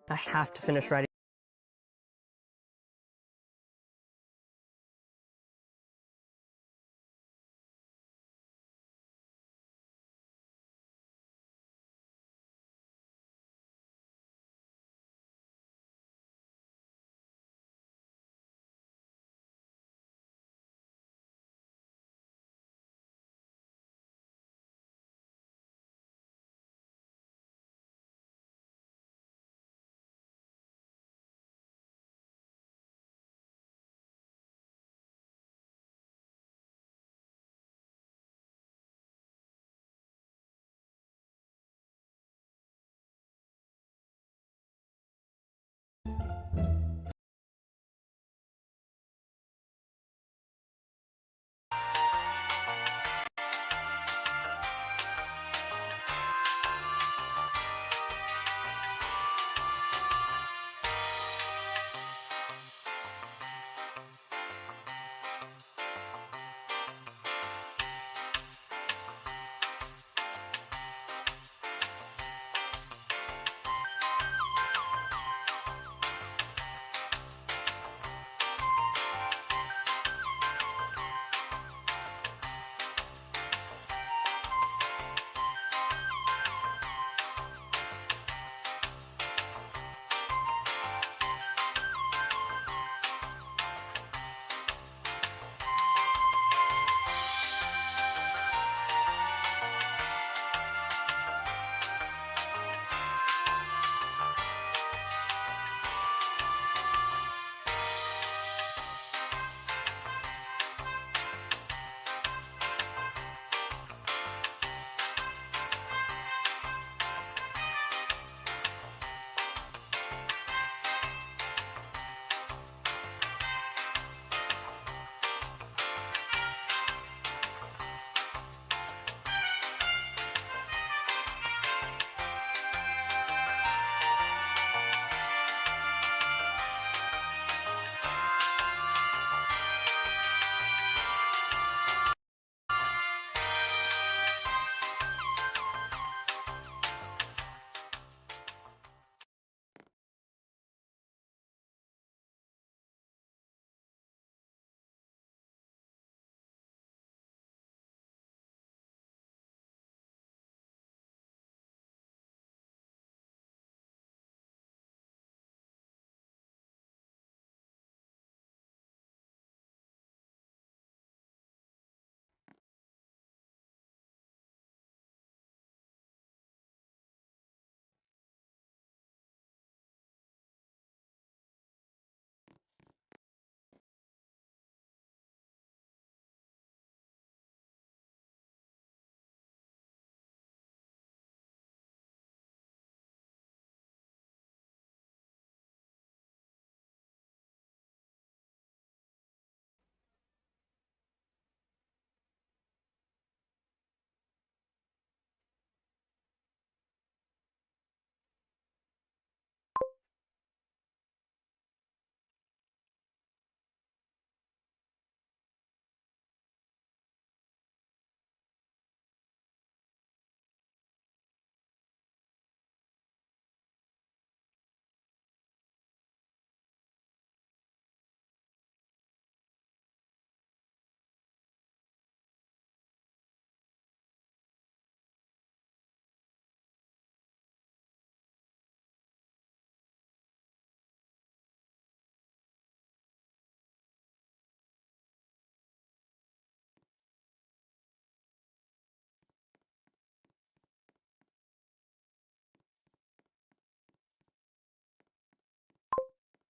I have to finish writing.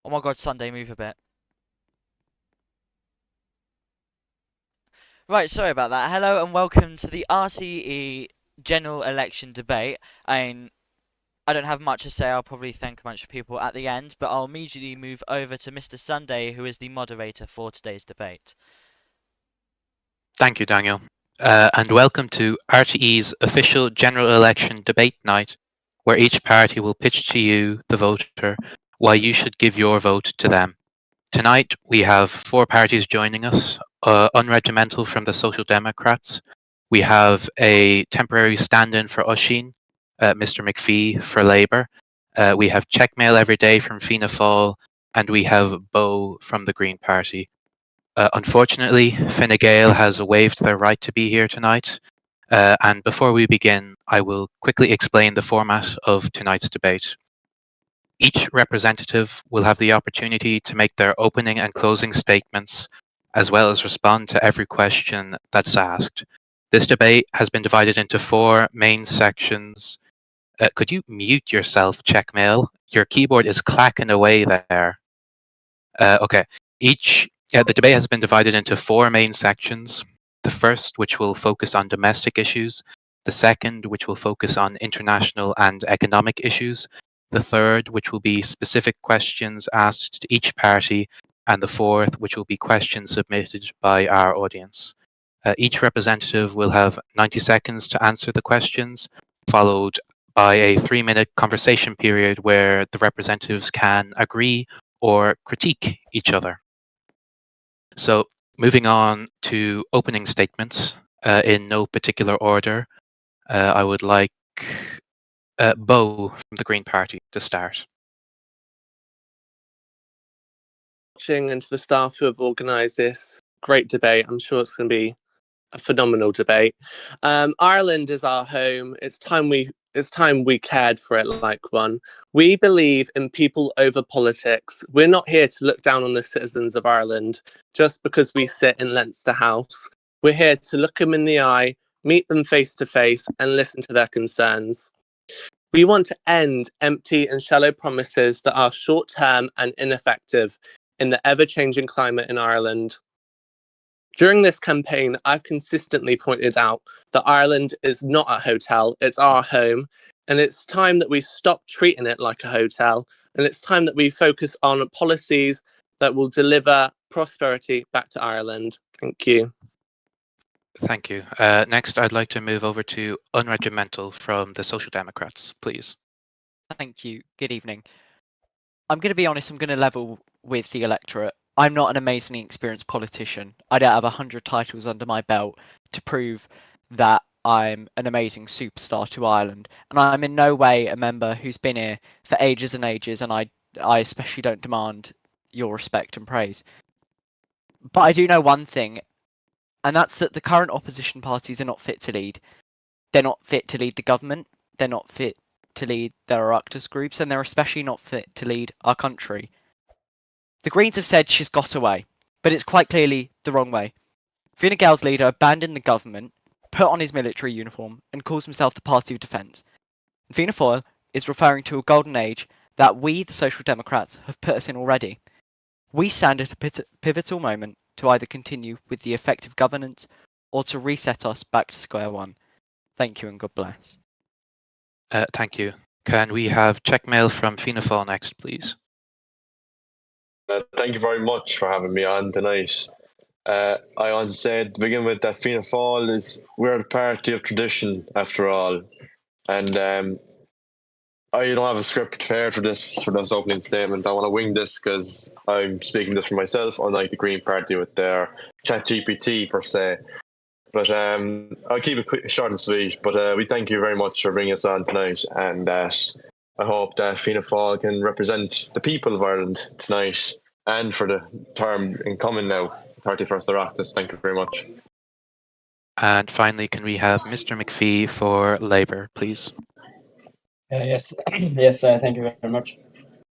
Oh my god, Sunday, move a bit. Right, sorry about that. Hello and welcome to the RTE general election debate. And I don't have much to say. I'll probably thank a bunch of people at the end, but I'll immediately move over to Mr. Sunday, who is the moderator for today's debate. Thank you, Daniel. And welcome to RTE's official general election debate night, where each party will pitch to you, the voter, why you should give your vote to them. Tonight, we have four parties joining us. Unregimental from the Social Democrats. We have a temporary stand-in for Oisin, Mr. McPhee for Labour, We have Checkmail every day from Fianna Fáil, and we have Bo from the Green Party. Unfortunately, Fine Gael has waived their right to be here tonight. And before we begin, I will quickly explain the format of tonight's debate. Each representative will have the opportunity to make their opening and closing statements, as well as respond to every question that's asked. This debate has been divided into 4 main sections. Could you mute yourself, Checkmail? Your keyboard is clacking away there. Okay. The debate has been divided into 4 main sections. The first, which will focus on domestic issues. The second, which will focus on international and economic issues. The third, which will be specific questions asked to each party. And the fourth, which will be questions submitted by our audience. Each representative will have 90 seconds to answer the questions, followed by a 3-minute conversation period where the representatives can agree or critique each other. So moving on to opening statements in no particular order, I would like Bo from the Green Party to start. And to the staff who have organised this great debate. I'm sure it's going to be a phenomenal debate. Ireland is our home. It's time we cared for it like one. We believe in people over politics. We're not here to look down on the citizens of Ireland just because we sit in Leinster House. We're here to look them in the eye, meet them face to face, and listen to their concerns. We want to end empty and shallow promises that are short-term and ineffective in the ever-changing climate in Ireland. During this campaign, I've consistently pointed out that Ireland is not a hotel, it's our home, and it's time that we stop treating it like a hotel, and it's time that we focus on policies that will deliver prosperity back to Ireland. Thank you. Thank you. Next, I'd like to move over to Unregimental from the Social Democrats, please. Thank you. Good evening. I'm going to be honest, I'm going to level with the electorate. I'm not an amazingly experienced politician. I don't have 100 titles under my belt to prove that I'm an amazing superstar to Ireland. And I'm in no way a member who's been here for ages and ages, and I especially don't demand your respect and praise. But I do know one thing, and that's that the current opposition parties are not fit to lead. They're not fit to lead the government. They're not fit to lead their Oireachtas groups, and they're especially not fit to lead our country. The Greens have said she's got away, but it's quite clearly the wrong way. Fine Gael's leader abandoned the government, put on his military uniform, and calls himself the Party of Defence. Fianna Fáil is referring to a golden age that we, the Social Democrats, have put us in already. We stand at a pivotal moment to either continue with the effective governance or to reset us back to square one. Thank you and God bless. Thank you. Can we have Checkmail from Fianna Fáil next, please? Thank you very much for having me on tonight. I want to say to begin with that Fianna Fáil we're a party of tradition after all, and I don't have a script prepared for this opening statement. I want to wing this because I'm speaking this for myself, unlike the Green Party with their ChatGPT per se. But I'll keep it quick, short and sweet. But we thank you very much for bringing us on tonight, and I hope that Fianna Fáil can represent the people of Ireland tonight and for the term incoming now, 31st Oireachtas. Thank you very much. And finally, can we have Mr. McPhee for Labour, please? Yes, yes, thank you very much.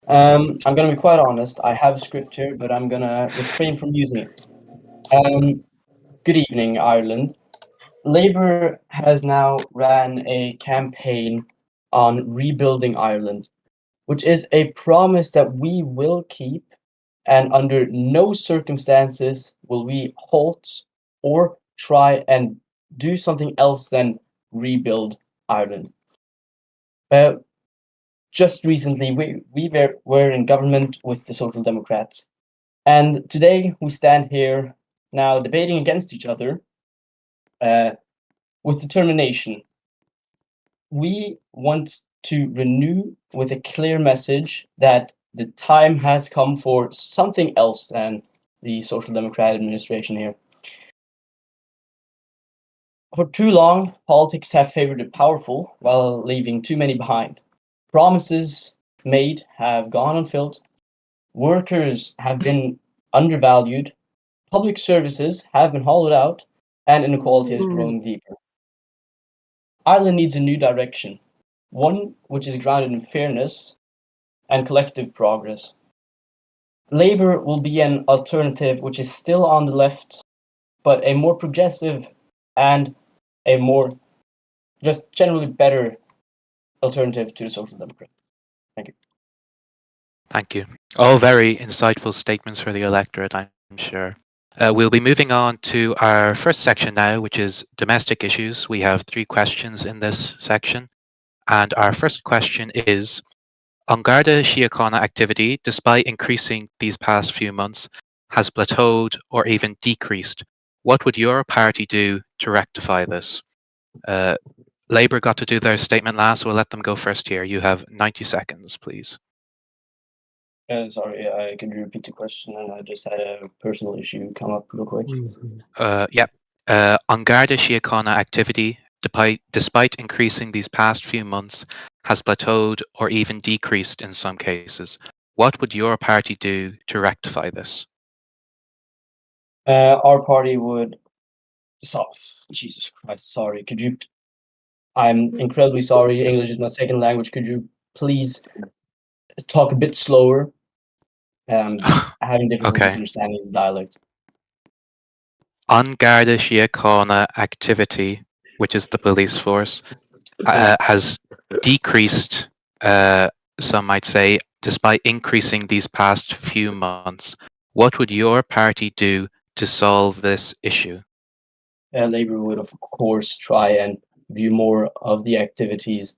I'm going to be quite honest. I have a script here, but I'm going to refrain from using it. Good evening, Ireland. Labour has now ran a campaign on rebuilding Ireland, which is a promise that we will keep, and under no circumstances will we halt or try and do something else than rebuild Ireland. Just recently, we were in government with the Social Democrats, and today we stand here now debating against each other with determination. We want to renew with a clear message that the time has come for something else than the Social Democrat administration here. For too long, politics have favored the powerful while leaving too many behind. Promises made have gone unfilled, workers have been undervalued, public services have been hollowed out, and inequality has grown deeper. Ireland needs a new direction, one which is grounded in fairness and collective progress. Labour will be an alternative which is still on the left, but a more progressive and a more just generally better alternative to the Social Democrats. Thank you. Thank you. All very insightful statements for the electorate, I'm sure. We'll be moving on to our first section now, which is domestic issues. We have 3 questions in this section. And our first question is, An Garda Síochána activity, despite increasing these past few months, has plateaued or even decreased. What would your party do to rectify this? Labour got to do their statement last, so we'll let them go first here. You have 90 seconds, please. Sorry, could you repeat the question? And I just had a personal issue come up real quick. Yeah. An Garda Síochána activity, despite increasing these past few months, has plateaued or even decreased in some cases. What would your party do to rectify this? Our party would. Jesus Christ, sorry. Could you? I'm incredibly sorry. English is my second language. Could you please talk a bit slower? Having difficulties Okay. understanding the dialect. An Garda Síochána activity, which is the police force, has decreased, some might say, despite increasing these past few months. What would your party do to solve this issue? Labour would, of course, try and view more of the activities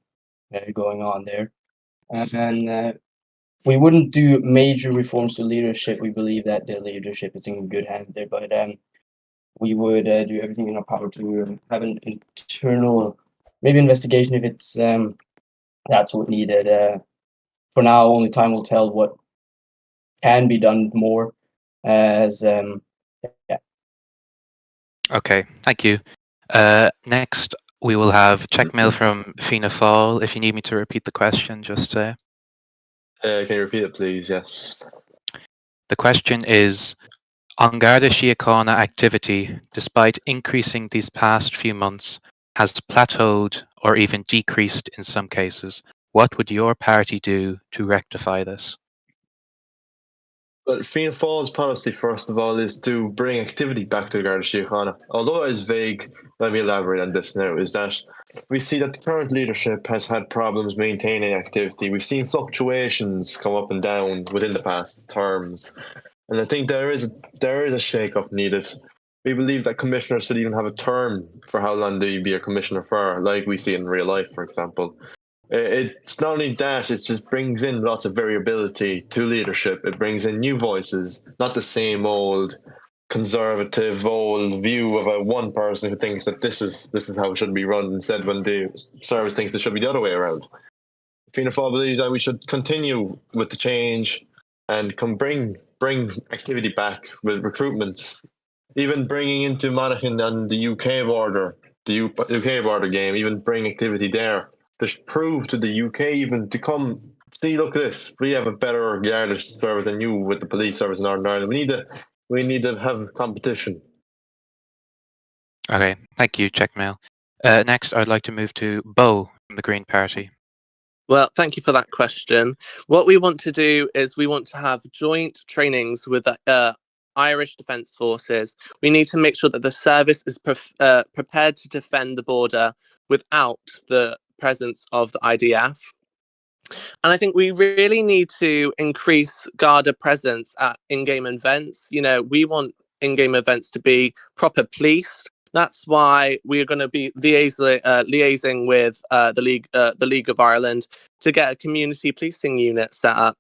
going on there. And we wouldn't do major reforms to leadership. We believe that the leadership is in good hands there, but we would do everything in our power to have an internal, maybe investigation if it's that's what needed. For now, only time will tell what can be done more. As yeah. Okay, thank you. Next, we will have checkmail from Fianna Fáil. If you need me to repeat the question, just say. Can you repeat it, please? Yes. The question is, An Garda Síochána activity, despite increasing these past few months, has plateaued or even decreased in some cases. What would your party do to rectify this? Well, Fianna Fáil's policy, first of all, is to bring activity back to the Garda Síochána. Although it is vague, let me elaborate on this now, is that we see that the current leadership has had problems maintaining activity. We've seen fluctuations come up and down within the past terms. And I think there is a shake-up needed. We believe that commissioners should even have a term for how long do you be a commissioner for, like we see in real life, for example. It's not only that, it just brings in lots of variability to leadership. It brings in new voices, not the same old conservative old view of a one person who thinks that this is how it should be run, instead when the service thinks it should be the other way around. Fianna Fáil believes that we should continue with the change and bring activity back with recruitments, even bringing into Monaghan and the UK border, the UK border game, even bring activity there to prove to the UK even to come see, look at this, we have a better Garda service than you with the police service in Northern Ireland. We need to have competition. Okay, thank you, checkmail. Next, I'd like to move to Bo from the Green Party. Well, thank you for that question. What we want to do is we want to have joint trainings with the Irish Defence Forces. We need to make sure that the service is prepared to defend the border without the presence of the IDF. And I think we really need to increase Garda presence at in-game events. You know, we want in-game events to be proper policed. That's why we are going to be liaising with the League of Ireland to get a community policing unit set up.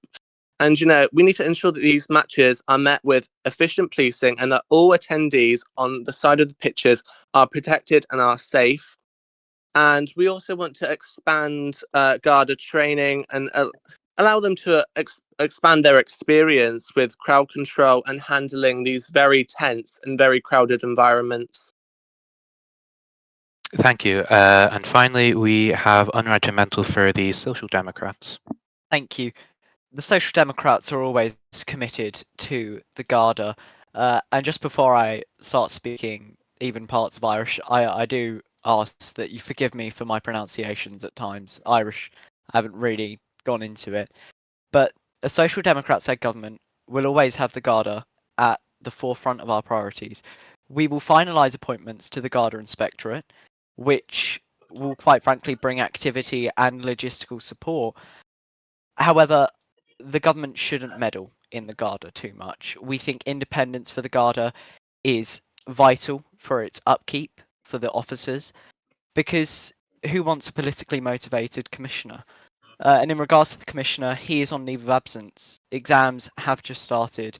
And, you know, we need to ensure that these matches are met with efficient policing and that all attendees on the side of the pitches are protected and are safe. And we also want to expand Garda training and allow them to expand their experience with crowd control and handling these very tense and very crowded environments. Thank you. And finally, we have unregimental for the Social Democrats. Thank you. The Social Democrats are always committed to the Garda. And just before I start speaking even parts of Irish, I do ask that you forgive me for my pronunciations at times. Irish, I haven't really gone into it. But a Social Democrat-led government will always have the Garda at the forefront of our priorities. We will finalise appointments to the Garda Inspectorate, which will quite frankly bring activity and logistical support. However, the government shouldn't meddle in the Garda too much. We think independence for the Garda is vital for its upkeep for the officers, because who wants a politically motivated commissioner? And in regards to the commissioner, he is on leave of absence. Exams have just started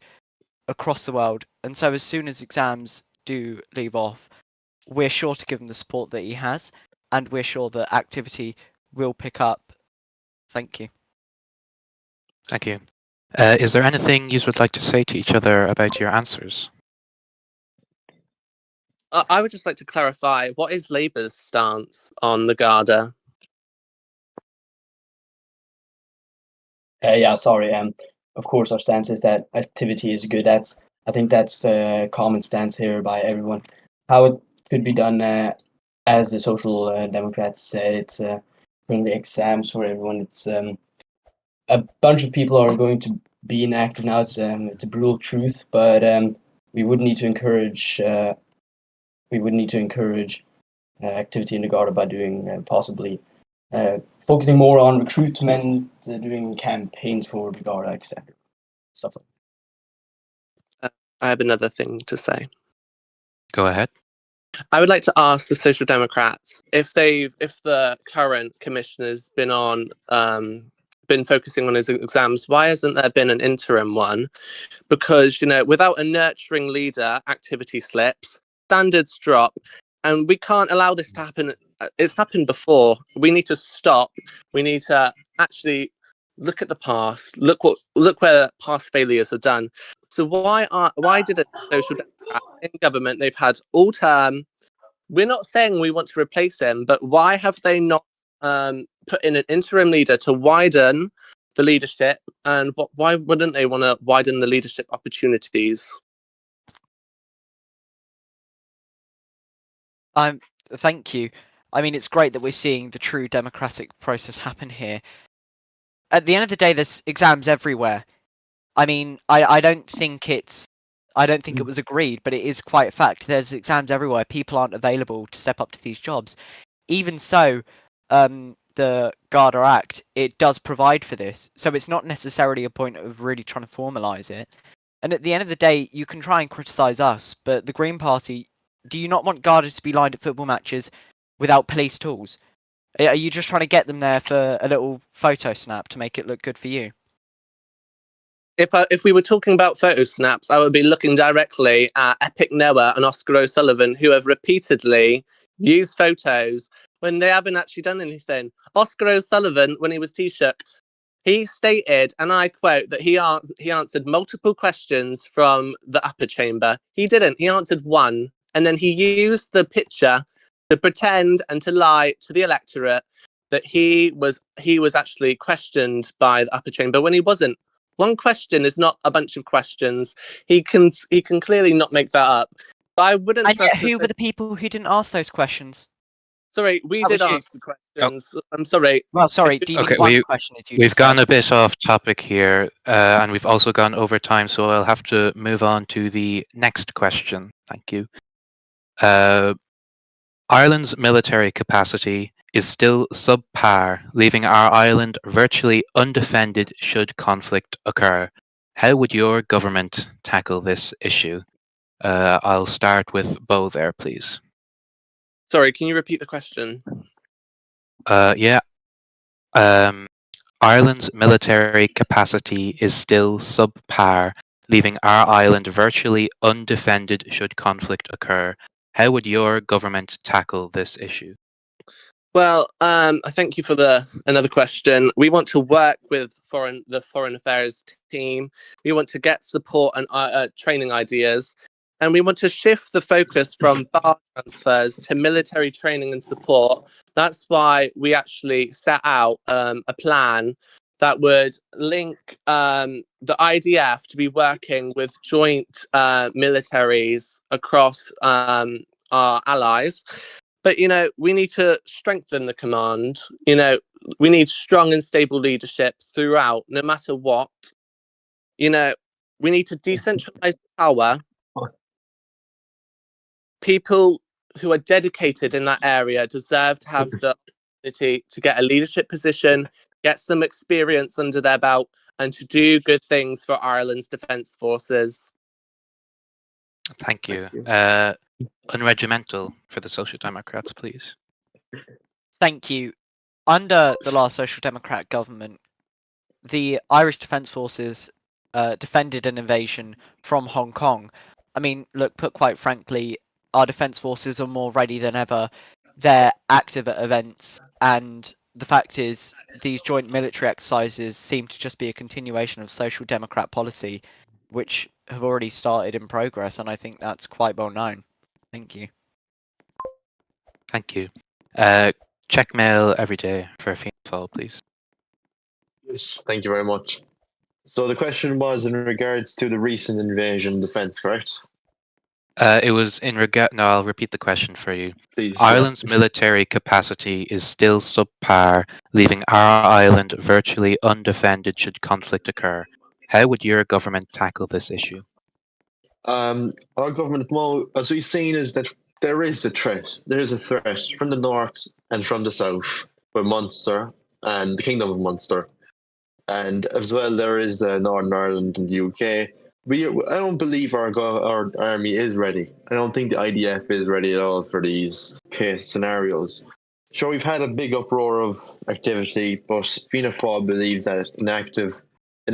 across the world, and so as soon as exams do leave off, we're sure to give him the support that he has, and we're sure that activity will pick up. Thank you. Thank you. Is there anything you would like to say to each other about your answers? I would just like to clarify, what is Labour's stance on the Garda? Yeah, sorry. Of course, our stance is that activity is good. I think that's a common stance here by everyone. How it could be done, as the Social Democrats said, it's during the exams for everyone. It's a bunch of people are going to be inactive now. It's a brutal truth, but we would need to encourage. We would need to encourage activity in the Garda by doing possibly focusing more on recruitment, doing campaigns for the Garda, etc. Stuff like that. I have another thing to say. Go ahead. I would like to ask the Social Democrats if the current commissioner's been focusing on his exams, why hasn't there been an interim one? Because, without a nurturing leader, activity slips, standards drop, and we can't allow this to happen. It's happened before. We need to stop. We need to actually look at the past. Look where past failures are done. So why did a Social Democrat in government, they've had all term? We're not saying we want to replace him, but why have they not put in an interim leader to widen the leadership? And why wouldn't they want to widen the leadership opportunities? Thank you. I mean, it's great that we're seeing the true democratic process happen here. At the end of the day, there's exams everywhere. I mean, I don't think it was agreed, but it is quite a fact. There's exams everywhere. People aren't available to step up to these jobs. Even so, the Garda Act, it does provide for this. So it's not necessarily a point of really trying to formalise it. And at the end of the day, you can try and criticise us, but the Green Party, do you not want Garda to be lined at football matches without police tools? Are you just trying to get them there for a little photo snap to make it look good for you? If we were talking about photo snaps, I would be looking directly at Epic Noah and Oscar O'Sullivan, who have repeatedly used photos when they haven't actually done anything. Oscar O'Sullivan, when he was Taoiseach, he stated, and I quote, that he answered multiple questions from the upper chamber. He didn't. He answered one, and then he used the picture to pretend and to lie to the electorate that he was actually questioned by the upper chamber when he wasn't. One question is not a bunch of questions. He can clearly not make that up. But I wouldn't. And yet, who were the people who didn't ask those questions? Sorry, we did ask the questions. I'm sorry. Well, sorry. Do you Okay, mean one question? We've gone a bit off topic here, and we've also gone over time, so I'll have to move on to the next question. Thank you. Ireland's military capacity is still subpar, leaving our island virtually undefended should conflict occur. How would your government tackle this issue? I'll start with Bo there, please. Sorry, can you repeat the question? Yeah. Ireland's military capacity is still subpar, leaving our island virtually undefended should conflict occur. How would your government tackle this issue? Well, I thank you for another question. We want to work with the foreign affairs team. We want to get support and training ideas, and we want to shift the focus from bar transfers to military training and support. That's why we actually set out a plan that would link the IDF to be working with joint militaries across our allies. But, we need to strengthen the command. We need strong and stable leadership throughout, no matter what. We need to decentralize power. People who are dedicated in that area deserve to have the opportunity to get a leadership position, get some experience under their belt, and to do good things for Ireland's defence forces. Thank you. Unregimental for the Social Democrats, please. Thank you. Under the last Social Democrat government, the Irish Defence Forces defended an invasion from Hong Kong. I mean, look, put quite frankly, our defence forces are more ready than ever. They're active at events, and the fact is, these joint military exercises seem to just be a continuation of Social Democrat policy, which have already started in progress, and I think that's quite well known. Thank you. Thank you. Check mail every day for a Fianna Fáil, please. Yes, thank you very much. So the question was in regards to the recent invasion defence, correct? It was in regard. No, I'll repeat the question for you. Please. Ireland's military capacity is still subpar, leaving our island virtually undefended should conflict occur. How would your government tackle this issue? Our government, as we've seen, is that there is a threat. There is a threat from the north and from the south, with Munster and the Kingdom of Munster. And as well, there is Northern Ireland and the UK. I don't believe our army is ready. I don't think the IDF is ready at all for these case scenarios. Sure, we've had a big uproar of activity, but Fianna Fáil believes that an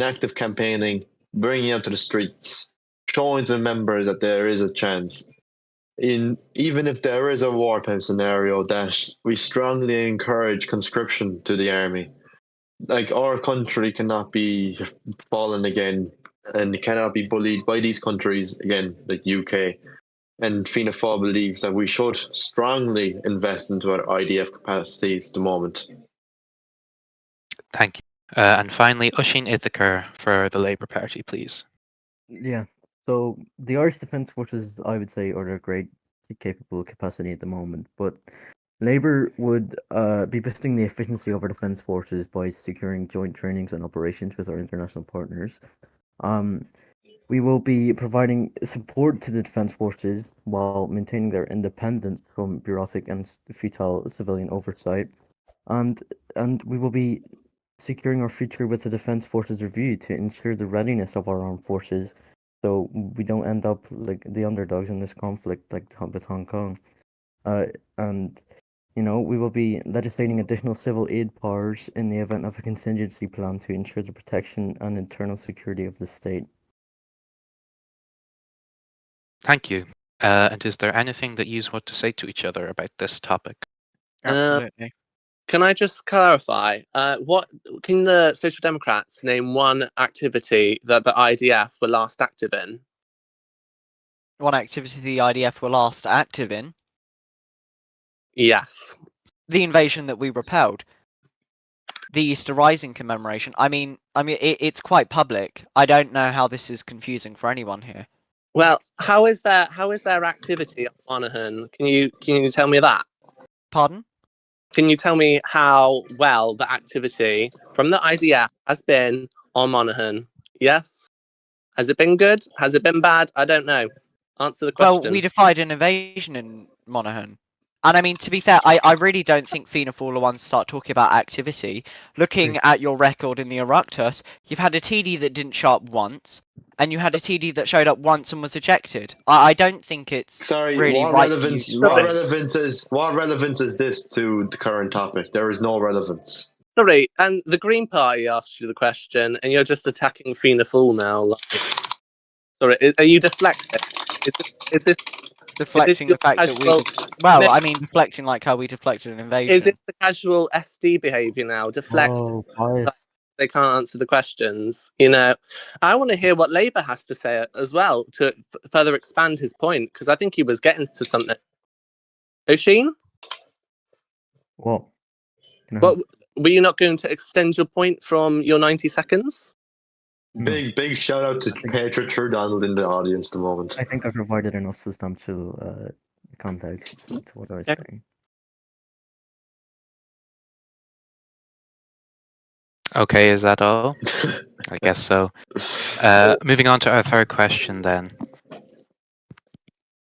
active campaigning, bringing out to the streets, showing to the members that there is a chance, even if there is a wartime scenario, that we strongly encourage conscription to the army. Like, our country cannot be fallen again, and cannot be bullied by these countries again, like the UK. And Fianna Fáil believes that we should strongly invest into our IDF capacities at the moment. Thank you. And finally, Oisín Ithachar for the Labour Party, please. Yeah. So the Irish Defence Forces, I would say, are a great capable capacity at the moment, but Labour would be boosting the efficiency of our defence forces by securing joint trainings and operations with our international partners. We will be providing support to the defence forces while maintaining their independence from bureaucratic and futile civilian oversight, and we will be securing our future with the Defence Forces Review to ensure the readiness of our armed forces, so we don't end up like the underdogs in this conflict, like with Hong Kong. And we will be legislating additional civil aid powers in the event of a contingency plan to ensure the protection and internal security of the state. Thank you. And is there anything that you want to say to each other about this topic? Absolutely. Can I just clarify? What can the Social Democrats name one activity that the IDF were last active in? One activity the IDF were last active in, Yes. the invasion that we repelled, the Easter Rising commemoration. I mean, it's quite public. I don't know how this is confusing for anyone here. Well, how is their activity on Monaghan? Can you tell me that? Pardon? Can you tell me how well the activity from the IDF has been on Monaghan? Yes? Has it been good? Has it been bad? I don't know. Answer the question. Well, we defied an invasion in Monaghan. And I mean, to be fair, I really don't think Fianna Fáil are ones to start talking about activity. Looking at your record in the Oireachtas, you've had a TD that didn't show up once, and you had a TD that showed up once and was ejected. I don't think it's really what right. What relevance is this to the current topic? There is no relevance. Sorry, and the Green Party asked you the question, and you're just attacking Fianna Fáil now. Sorry, are you deflecting? Is it Deflecting the fact that we... deflecting like how we deflected an invasion. Is it the casual SD behaviour now? Deflect. Oh, bias. They can't answer the questions. I want to hear what Labour has to say as well to further expand his point, because I think he was getting to something. Oisín? Well, No. Well, were you not going to extend your point from your 90 seconds? No. Big shout out to Petra Donald in the audience at the moment. I think I provided enough substantial context to what I was Yeah. saying. Okay, is that all? I guess so. Moving on to our third question then.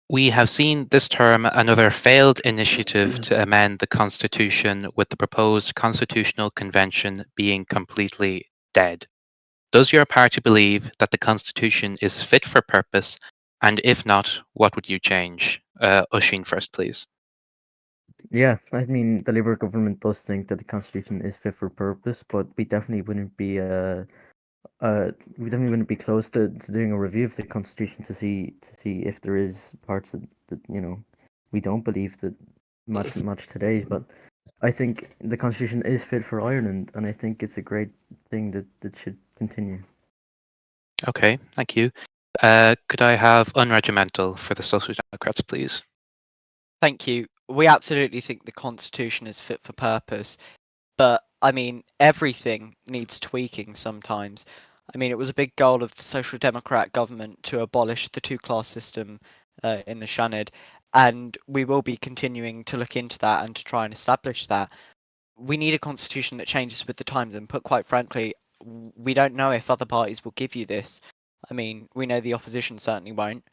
We have seen this term another failed initiative to amend the Constitution, with the proposed Constitutional Convention being completely dead. Does your party believe that the Constitution is fit for purpose? And if not, what would you change? Oisin first, please. Yeah, I mean, the Labour government does think that the Constitution is fit for purpose, but we definitely wouldn't be close to doing a review of the Constitution to see if there is parts that we don't believe that match today's. But I think the Constitution is fit for Ireland, and I think it's a great thing that should continue. Okay, thank you. Could I have unregimental for the Social Democrats, please? Thank you. We absolutely think the Constitution is fit for purpose, but I mean, everything needs tweaking sometimes. I mean, it was a big goal of the Social Democrat government to abolish the two-class system in the Seanad, and we will be continuing to look into that and to try and establish that. We need a constitution that changes with the times, and put quite frankly, we don't know if other parties will give you this. I mean, we know the opposition certainly won't.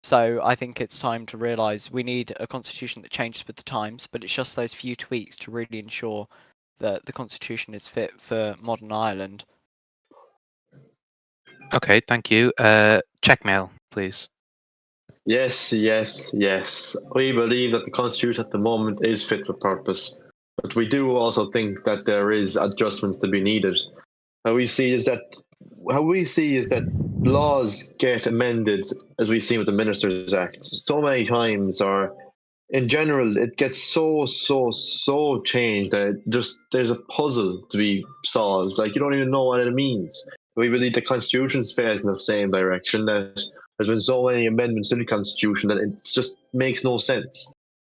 So I think it's time to realise we need a constitution that changes with the times, but it's just those few tweaks to really ensure that the constitution is fit for modern Ireland. Okay, thank you. Checkmail, please. Yes. We believe that the Constitution at the moment is fit for purpose, but we do also think that there is adjustments to be needed. How we see is that laws get amended, as we've seen with the Ministers' Act, so many times, or in general, it gets so changed that there's a puzzle to be solved. Like, you don't even know what it means. We believe the Constitution fails in the same direction, that there's been so many amendments to the Constitution that it just makes no sense.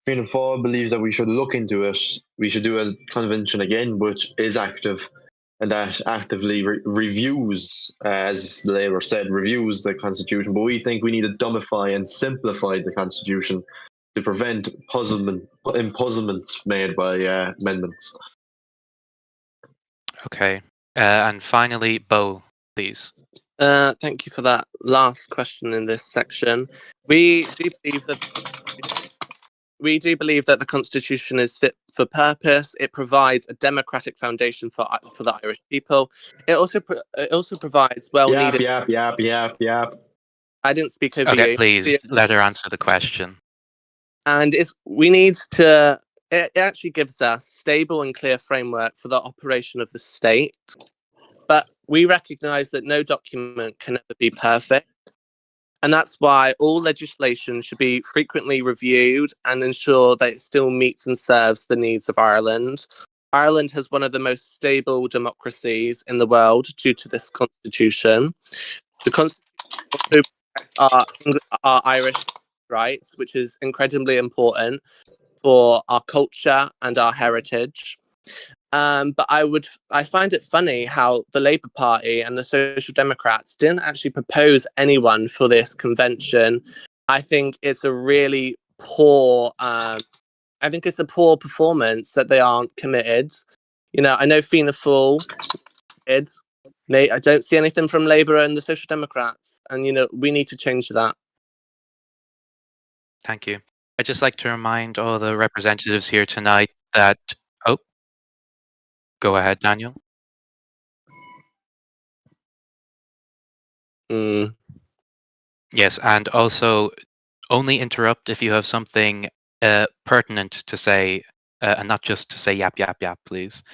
Fianna Fáil believes that we should look into it. We should do a convention again, which is active, and that actively reviews, as Labour said, reviews the Constitution. But we think we need to dumbify and simplify the Constitution to prevent impuzzlements made by amendments. Okay. And finally, Bo, please. Thank you for that last question in this section. We do believe that the Constitution is fit for purpose. It provides a democratic foundation for the Irish people. It also provides well-needed. Yap. I didn't speak over Okay, you. please let her answer the question. And it actually gives us stable and clear framework for the operation of the state. But we recognise that no document can ever be perfect. And that's why all legislation should be frequently reviewed and ensure that it still meets and serves the needs of Ireland. Ireland has one of the most stable democracies in the world due to this constitution. The constitution also protects our Irish rights, which is incredibly important for our culture and our heritage. But I find it funny how the Labour Party and the Social Democrats didn't actually propose anyone for this convention. I think it's a really poor. I think it's a poor performance that they aren't committed. I know Fianna Fáil did. I don't see anything from Labour and the Social Democrats, and we need to change that. Thank you. I'd just like to remind all the representatives here tonight that. Oh, go ahead, Daniel. Yes, and also only interrupt if you have something pertinent to say, and not just to say yap, please.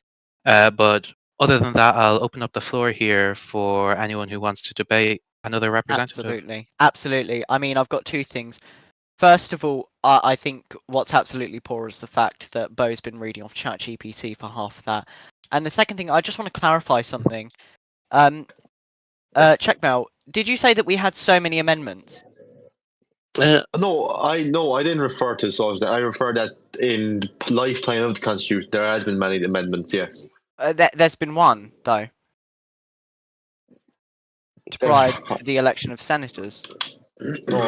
But other than that, I'll open up the floor here for anyone who wants to debate another representative. Absolutely. I mean, I've got two things. First of all, I think what's absolutely poor is the fact that Bo's been reading off ChatGPT for half of that. And the second thing, I just want to clarify something. Checkmail, did you say that we had so many amendments? No, I didn't refer to social. I refer that in lifetime of the Constitution, there has been many amendments. Yes. There's been one though to provide for the election of senators.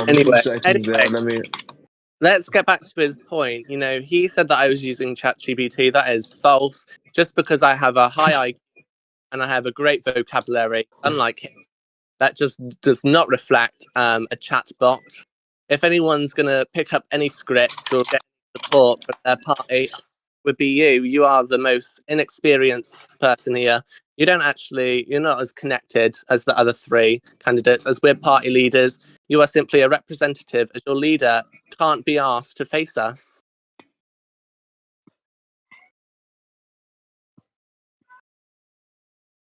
Anyway, 2 seconds there. Let me. let's get back to his point. You know, he said that I was using ChatGPT. That is false. Just because I have a high IQ and I have a great vocabulary, unlike him, that just does not reflect a chat bot. If anyone's going to pick up any scripts or get support from their party, it would be you. You are the most inexperienced person here. You're not as connected as the other three candidates. As we're party leaders, you are simply a representative, as your leader can't be asked to face us.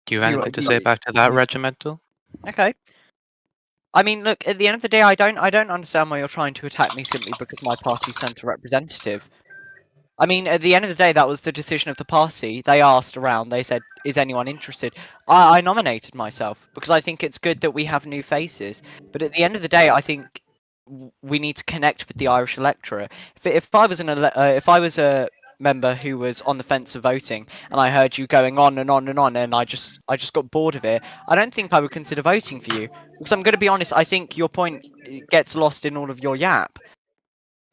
Do you have anything to say back to that, Regimental? Okay. I mean, look. At the end of the day, I don't understand why you're trying to attack me simply because my party sent a representative. I mean, at the end of the day, that was the decision of the party. They asked around. They said, "Is anyone interested?" I nominated myself because I think it's good that we have new faces. But at the end of the day, I think we need to connect with the Irish electorate. If I was a member who was on the fence of voting and I heard you going on and on and on and I just got bored of it, I don't think I would consider voting for you. Because I'm going to be honest, I think your point gets lost in all of your yap.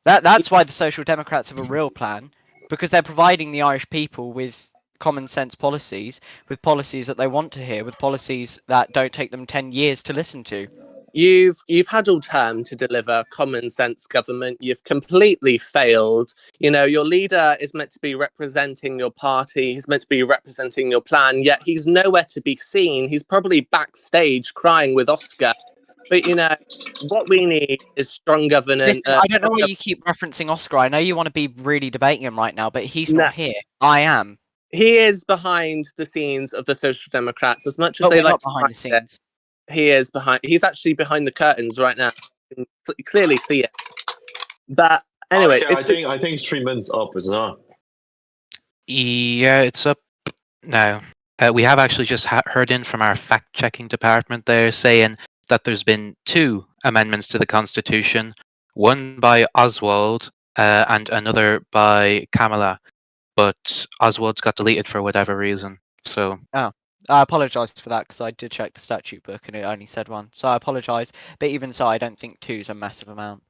That's why the Social Democrats have a real plan, because they're providing the Irish people with common sense policies, with policies that they want to hear, with policies that don't take them 10 years to listen to. You've had all term to deliver common sense government. You've completely failed. You know, your leader is meant to be representing your party. He's meant to be representing your plan, yet he's nowhere to be seen. He's probably backstage crying with Oscar. But, you know, what we need is strong governance. Listen, I don't know why you keep referencing Oscar. I know you want to be really debating him right now, but he's not here. I am. He is behind the scenes of the Social Democrats as much as But they we're like not behind the scenes. He is behind. He's actually behind the curtains right now. You can clearly see it. But anyway, I think it's 3 minutes up, isn't it? Yeah, it's up now. We have actually just heard in from our fact-checking department there saying that there's been 2 amendments to the Constitution, one by Oswald and another by Kamala, but Oswald's got deleted for whatever reason. So. I apologise for that because I did check the statute book and it only said 1. So I apologise. But even so, I don't think 2 is a massive amount.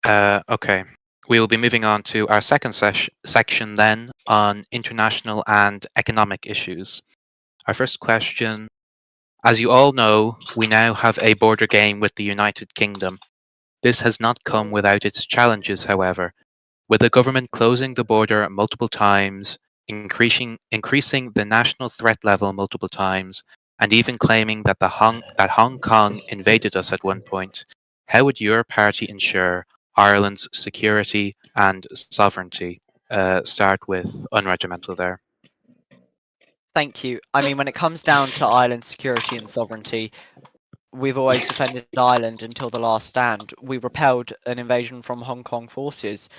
Okay. We will be moving on to our second section then on international and economic issues. Our first question, as you all know, we now have a border game with the United Kingdom. This has not come without its challenges, however, with the government closing the border multiple times, increasing the national threat level multiple times, and even claiming that Hong Kong invaded us at one point. How would your party ensure Ireland's security and sovereignty? Start with unregimental there. Thank you. I mean, when it comes down to Ireland's security and sovereignty, we've always defended Ireland until the last stand. We repelled an invasion from Hong Kong forces.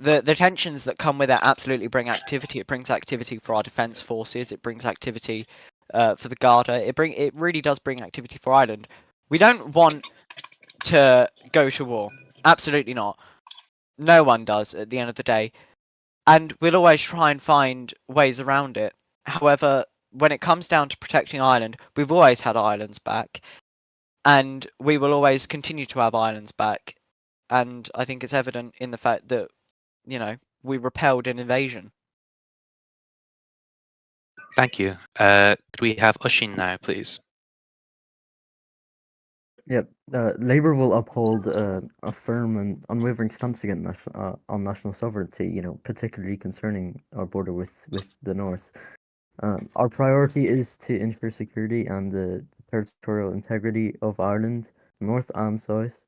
The tensions that come with it absolutely bring activity. It brings activity for our defence forces. It brings activity for the Garda. It really does bring activity for Ireland. We don't want to go to war. Absolutely not. No one does at the end of the day. And we'll always try and find ways around it. However, when it comes down to protecting Ireland, we've always had Ireland's back. And we will always continue to have Ireland's back. And I think it's evident in the fact that, you know, we repelled an invasion. Thank you. Could we have Oisín now, please? Yep. Labour will uphold a firm and unwavering stance against on national sovereignty, you know, particularly concerning our border with the North. Our priority is to ensure security and the territorial integrity of Ireland, North and South,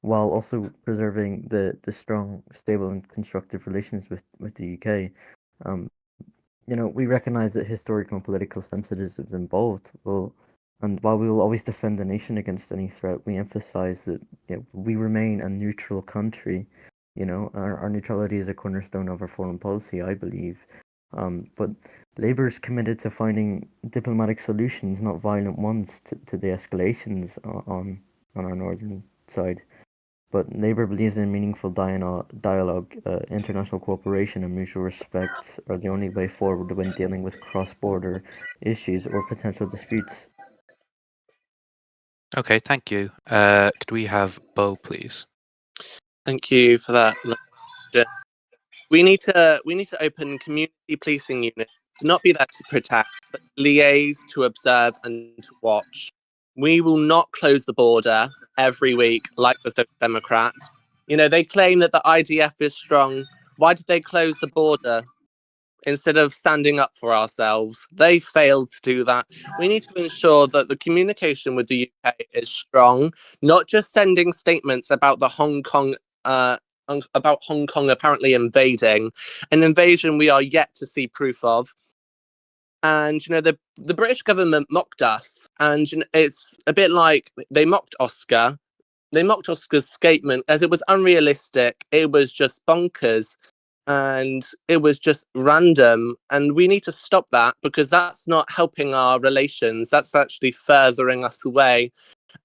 while also preserving the strong, stable and constructive relations with the UK. You know, we recognise that historical and political sensitivism involved and while we will always defend the nation against any threat, we emphasise that we remain a neutral country. You know, our neutrality is a cornerstone of our foreign policy, I believe. But Labour is committed to finding diplomatic solutions, not violent ones, to the escalations on our northern side. but Labour believes in meaningful dialogue, international cooperation, and mutual respect are the only way forward when dealing with cross-border issues or potential disputes. Okay, thank you. Could we have Bo, please? Thank you for that. We need to open community policing units to not be there to protect, but liaise, to observe, and to watch. We will not close the border every week like the Social Democrats. You know, they claim that the IDF is strong. Why did they close the border instead of standing up for ourselves? They failed to do that. We need to ensure that the communication with the UK is strong, not just sending statements about the Hong Kong apparently invading, an invasion we are yet to see proof of. And you know, the British government mocked us, and you know, it's a bit like they mocked Oscar. They mocked Oscar's statement as it was unrealistic. It was just bonkers, and it was just random. And we need to stop that, because that's not helping our relations. That's actually furthering us away.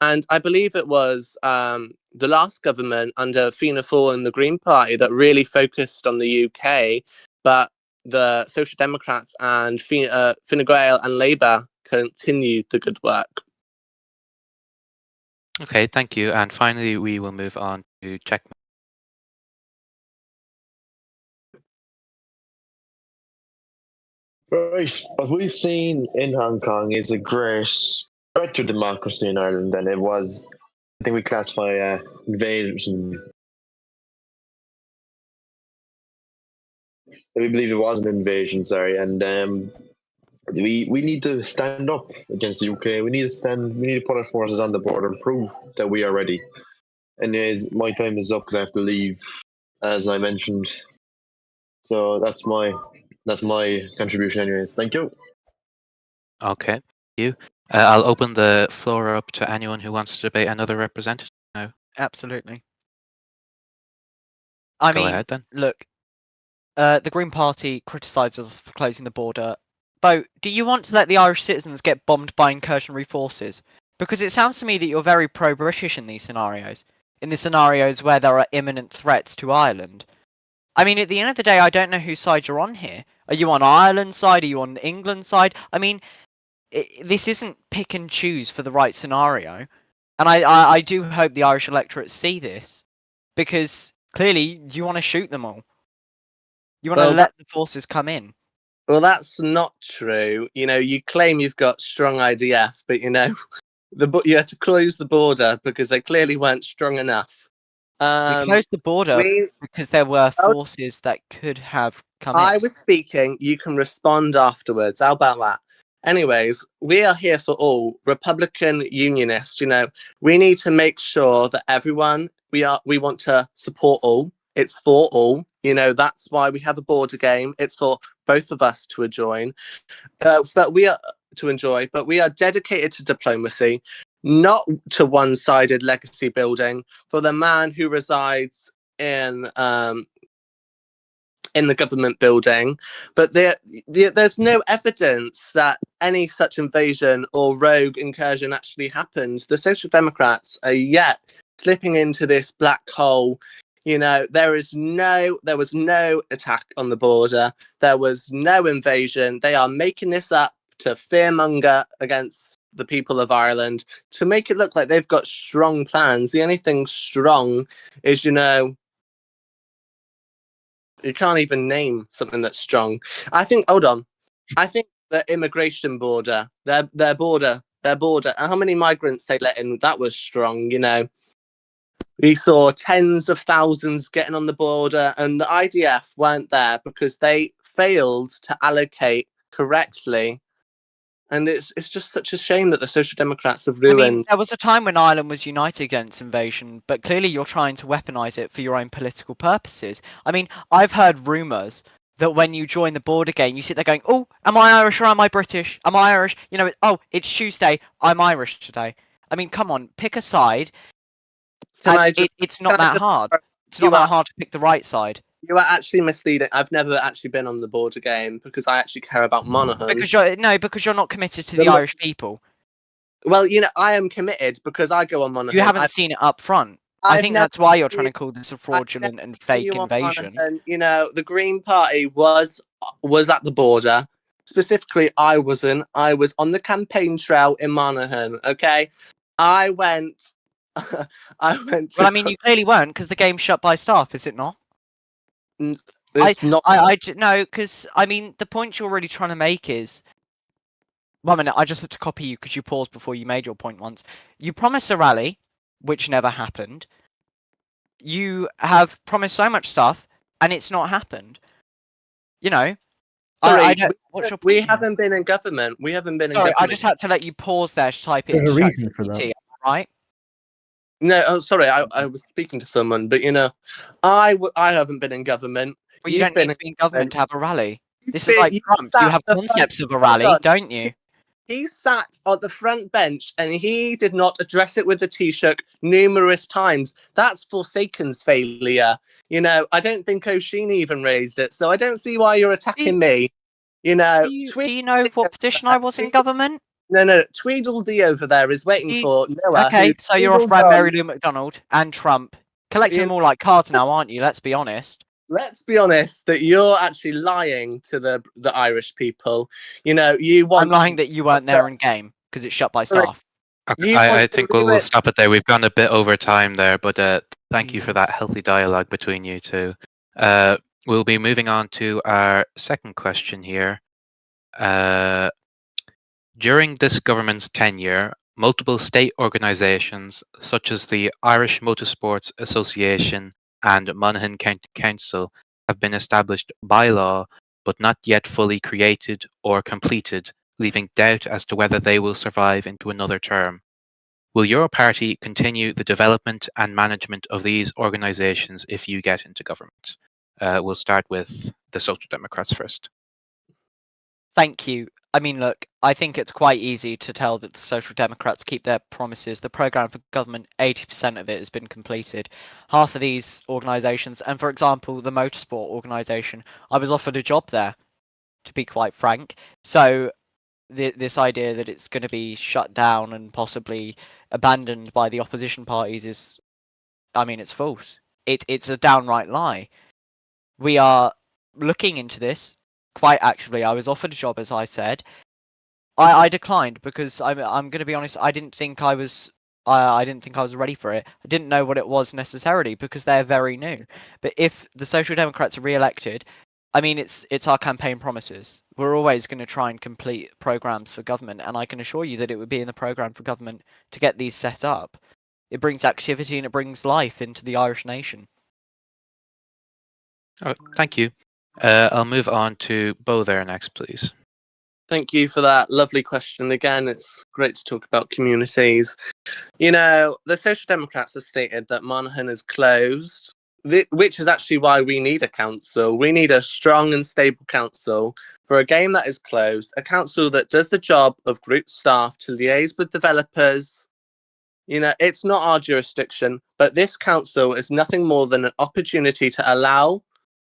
And I believe it was the last government under Fianna Fáil and the Green Party that really focused on the UK, but the Social Democrats and Fine Gael and Labour continued the good work. Okay, thank you. And finally, we will move on to Checkmate. Right, what we've seen in Hong Kong is a greater democracy in Ireland than it was. I think we classify invasion. We believe it was an invasion, sorry, and we need to stand up against the UK. We need to put our forces on the border and prove that we are ready. Anyways, my time is up because I have to leave, as I mentioned. So that's my contribution. Anyways, thank you. Okay, thank you. I'll open the floor up to anyone who wants to debate another representative now. Absolutely. Go ahead then. Look, the Green Party criticises us for closing the border. Bo, do you want to let the Irish citizens get bombed by incursionary forces? Because it sounds to me that you're very pro-British in these scenarios. In the scenarios where there are imminent threats to Ireland. I mean, at the end of the day, I don't know whose side you're on here. Are you on Ireland's side? Are you on England's side? I mean, this isn't pick and choose for the right scenario. And I do hope the Irish electorate see this. Because clearly, you want to shoot them all. You want to let the forces come in. Well, that's not true. You know, you claim you've got strong IDF, but you know, you had to close the border because they clearly weren't strong enough. We closed the border because there were forces that could have come in. I was speaking. You can respond afterwards. How about that? Anyways, we are here for all Republican Unionists. You know, we need to make sure that everyone we want to support all. It's for all. You know, that's why we have a border game. It's for both of us to enjoy. But we are dedicated to diplomacy, not to one-sided legacy building for the man who resides in the government building. But there's no evidence that any such invasion or rogue incursion actually happened. The Social Democrats are yet slipping into this black hole. You know, there was no attack on the border. There was no invasion. They are making this up to fearmonger against the people of Ireland, to make it look like they've got strong plans. The only thing strong is, you know, you can't even name something that's strong. I think the immigration border, their border, and how many migrants they let in, that was strong, you know. We saw tens of thousands getting on the border, and the IDF weren't there because they failed to allocate correctly. And it's just such a shame that the Social Democrats have ruined. I mean, there was a time when Ireland was united against invasion, but clearly you're trying to weaponise it for your own political purposes. I mean, I've heard rumours that when you join the border game, you sit there going, "Oh, am I Irish or am I British? Am I Irish? You know, oh, it's Tuesday, I'm Irish today." I mean, come on, pick a side. It's not that hard. It's not that hard to pick the right side. You are actually misleading. I've never actually been on the border game because I actually care about Monaghan. Because you're not committed to the Irish people. Well, you know, I am committed because I go on Monaghan. You haven't seen it up front. I I've think never that's why you're trying seen- to call this a I've never fraudulent and seen fake you on invasion. Monaghan. You know, the Green Party was at the border. Specifically, I wasn't. I was on the campaign trail in Monaghan. Okay, I went. I went to. Well, I mean, you clearly weren't because the game's shut by staff, is it not? It's not. No, because I mean, the point you're really trying to make is. 1 minute, I just had to copy you because you paused before you made your point once. You promised a rally, which never happened. You have promised so much stuff, and it's not happened. You know, Sorry, I don't. What's your point? we here? haven't been in government. We haven't been Sorry, in I government. just had to let you pause there to type it There's a into reason for ChatGPT, that. right? No, oh, sorry, I was speaking to someone, but you know, I haven't been in government. Well, you You've don't been need in to be in government to have a rally. You've This is been- like you Trump. sat You have at the front- concepts of a hold rally, on. don't you? He sat on the front bench and he did not address it with the Taoiseach numerous times. That's Forsaken's failure. You know, I don't think O'Sheen even raised it, so I don't see why you're attacking me. You know, Do you know what position I was in government? No, Tweedledee over there is waiting for Noah. Okay, who so you're off brand Tweedledum- Mary Lou McDonald and Trump. Collecting Yeah. them all like cards now, aren't you? Let's be honest. Let's be honest that you're actually lying to the Irish people. You know, you want. I'm lying that you weren't there in game because it's shut by Sorry. staff. Okay, You want I to think do we'll it- stop it there. We've gone a bit over time there, but thank you for that Jesus. healthy dialogue between you two. We'll be moving on to our second question here. During this government's tenure, multiple state organisations such as the Irish Motorsports Association and Monaghan County Council have been established by law but not yet fully created or completed, leaving doubt as to whether they will survive into another term. Will your party continue the development and management of these organisations if you get into government? We'll start with the Social Democrats first. Thank you. I mean, look, I think it's quite easy to tell that the Social Democrats keep their promises. The programme for government, 80% of it has been completed. Half of these organisations, and for example, the motorsport organisation, I was offered a job there, to be quite frank. So this idea that it's going to be shut down and possibly abandoned by the opposition parties is, I mean, it's false. It's a downright lie. We are looking into this quite actively. I was offered a job, as I said. I declined because I'm going to be honest. I didn't think I was ready for it. I didn't know what it was necessarily because they're very new. But if the Social Democrats are re-elected, I mean, it's our campaign promises. We're always going to try and complete programs for government, and I can assure you that it would be in the program for government to get these set up. It brings activity and it brings life into the Irish nation. Oh, thank you. I'll move on to Bo there next, please. Thank you for that lovely question. Again, it's great to talk about communities. You know, the Social Democrats have stated that Monaghan is closed, which is actually why we need a council. We need a strong and stable council for a game that is closed, a council that does the job of group staff to liaise with developers. You know, it's not our jurisdiction, but this council is nothing more than an opportunity to allow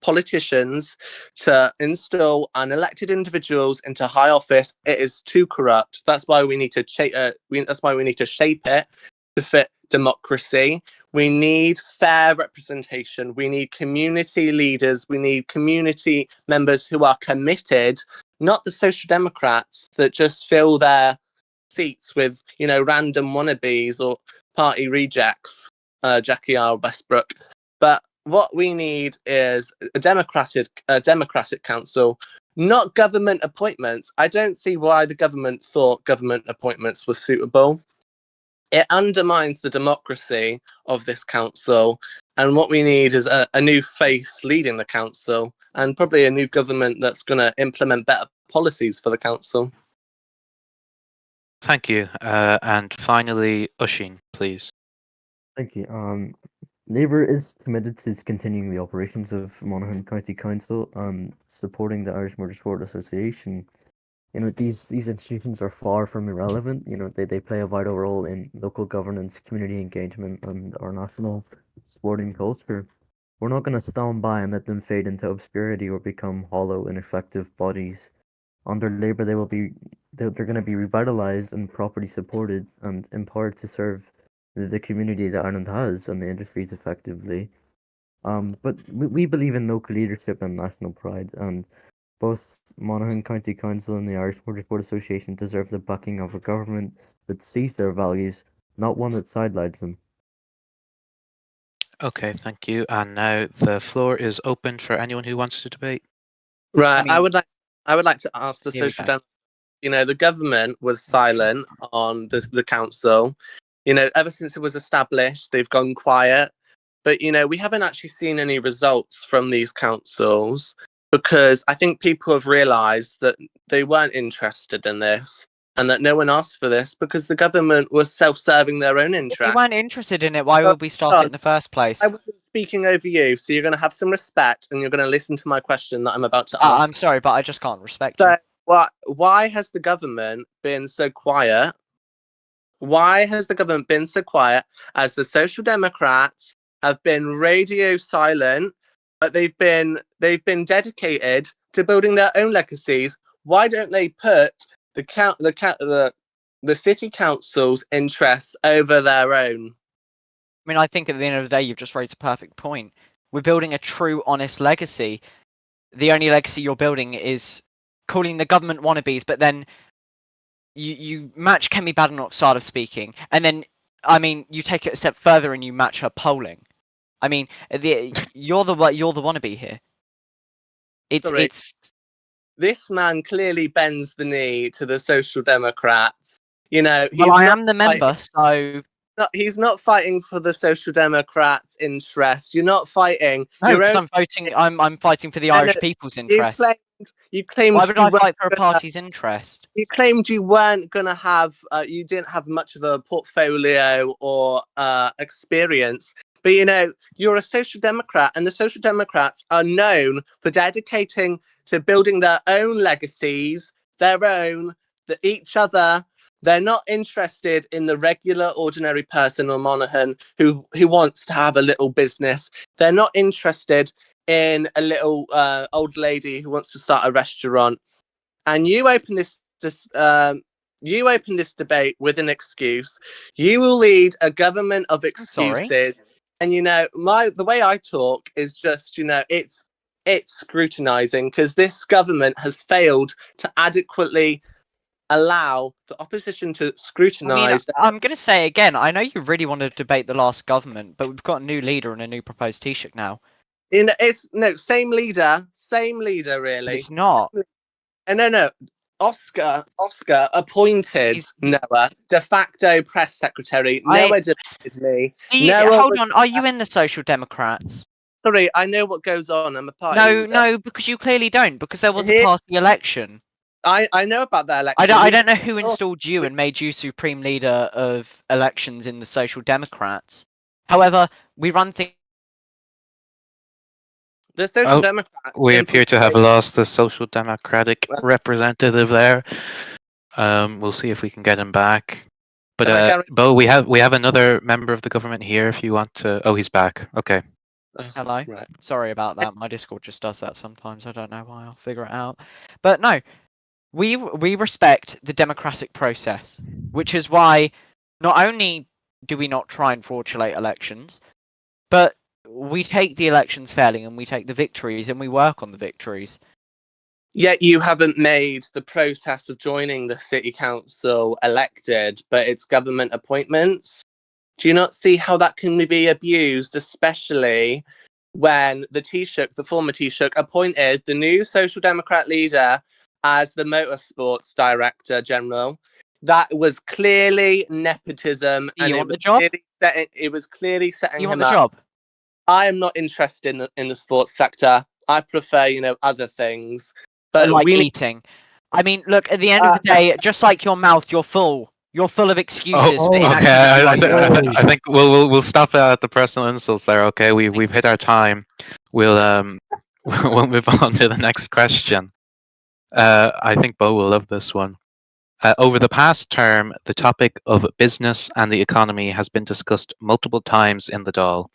politicians to install unelected individuals into high office. It is too corrupt. That's why we need to that's why we need to shape it to fit democracy. We need fair representation. We need community leaders. We need community members who are committed, not the Social Democrats that just fill their seats with, you know, random wannabes or party rejects, Jackie R. Westbrook. But what we need is a democratic council, not government appointments. I don't see why the government thought government appointments were suitable. It undermines the democracy of this council, and what we need is a new face leading the council, and probably a new government that's going to implement better policies for the council. Thank you. And finally, Oisín, please. Thank you. Labour is committed to continuing the operations of Monaghan County Council and supporting the Irish Motorsport Association. You know, these institutions are far from irrelevant. You know, they play a vital role in local governance, community engagement, and our national sporting culture. We're not going to stand by and let them fade into obscurity or become hollow, ineffective bodies. Under Labour, they're going to be revitalized and properly supported and empowered to serve the community that Ireland has and the industries effectively. But we believe in local leadership and national pride, and both Monaghan County Council and the Irish Motorsport Association deserve the backing of a government that sees their values, not one that sidelines them. Okay, thank you. And now the floor is open for anyone who wants to debate. Right. mean- I would like to ask the Here we Social go. Democrats. The government was silent on the council. Ever since it was established, they've gone quiet. But we haven't actually seen any results from these councils, because I think people have realised that they weren't interested in this, and that no one asked for this because the government was self-serving their own If we interests. weren't interested in it, why would we start it in the first place? I wasn't speaking over you, so you're going to have some respect and you're going to listen to my question that I'm about to ask. I'm sorry, but I just can't respect So, you. why has the government been so quiet? Why has the government been so quiet as the Social Democrats have been radio silent, but they've been dedicated to building their own legacies? Why don't they put the city council's interests over their own? I mean, I think at the end of the day, you've just raised a perfect point. We're building a true, honest legacy. The only legacy you're building is calling the government wannabes, but then you match Kemi Badenoch's style of speaking, and then, you take it a step further and you match her polling. You're the wannabe here. Sorry. This man clearly bends the knee to the Social Democrats. I am the member, so he's not fighting for the Social Democrats' interest. You're not fighting. no, because I'm voting. I'm fighting for the Irish people's interest. You claimed. Why would I fight for a party's interest? You claimed you weren't gonna have. You didn't have much of a portfolio or experience. But you're a Social Democrat, and the Social Democrats are known for dedicating to building their own legacies, each other. They're not interested in the regular, ordinary person or Monaghan who wants to have a little business. They're not interested in a little old lady who wants to start a restaurant. And you open this debate with an excuse. You will lead a government of excuses. Sorry. And the way I talk is just it's scrutinizing, because this government has failed to adequately allow the opposition to scrutinise. I'm going to say again, I know you really want to debate the last government, but we've got a new leader and a new proposed Taoiseach now. Same leader, really. It's not. No. Oscar appointed Noah de facto press secretary. Noah defeated me. Hold on, are you in the Social Democrats? Sorry, I know what goes on. I'm a party leader. No, because you clearly don't, because there was a party election. I know about that election. I don't know who installed you and made you supreme leader of elections in the Social Democrats. However, we run things. The Social Democrats. We appear to have lost the Social Democratic representative there. We'll see if we can get him back. But Bo, we have another member of the government here. If you want to, he's back. Okay. Hello. Right. Sorry about that. My Discord just does that sometimes. I don't know why. I'll figure it out. But no, we respect the democratic process, which is why not only do we not try and fraudulate elections, but we take the elections fairly and we take the victories and we work on the victories. Yet you haven't made the process of joining the city council elected, but it's government appointments. Do you not see how that can be abused, especially when the former Taoiseach, appointed the new Social Democrat leader as the Motorsports Director General? That was clearly nepotism, and it was clearly setting him up. Job? I am not interested in the sports sector. I prefer, other things. But like eating. I mean, look, at the end of the day, just like your mouth, you're full. You're full of excuses. Okay, I think we'll stop at the personal insults there. Okay, we've hit our time. We'll move on to the next question. I think Bo will love this one. Over the past term, the topic of business and the economy has been discussed multiple times in the Dáil.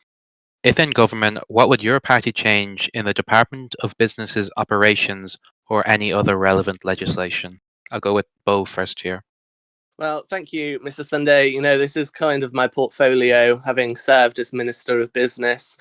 If in government, what would your party change in the Department of Business's operations or any other relevant legislation? I'll go with Bo first here. Well, thank you, Mr. Sunday. You know, this is kind of my portfolio, having served as Minister of Business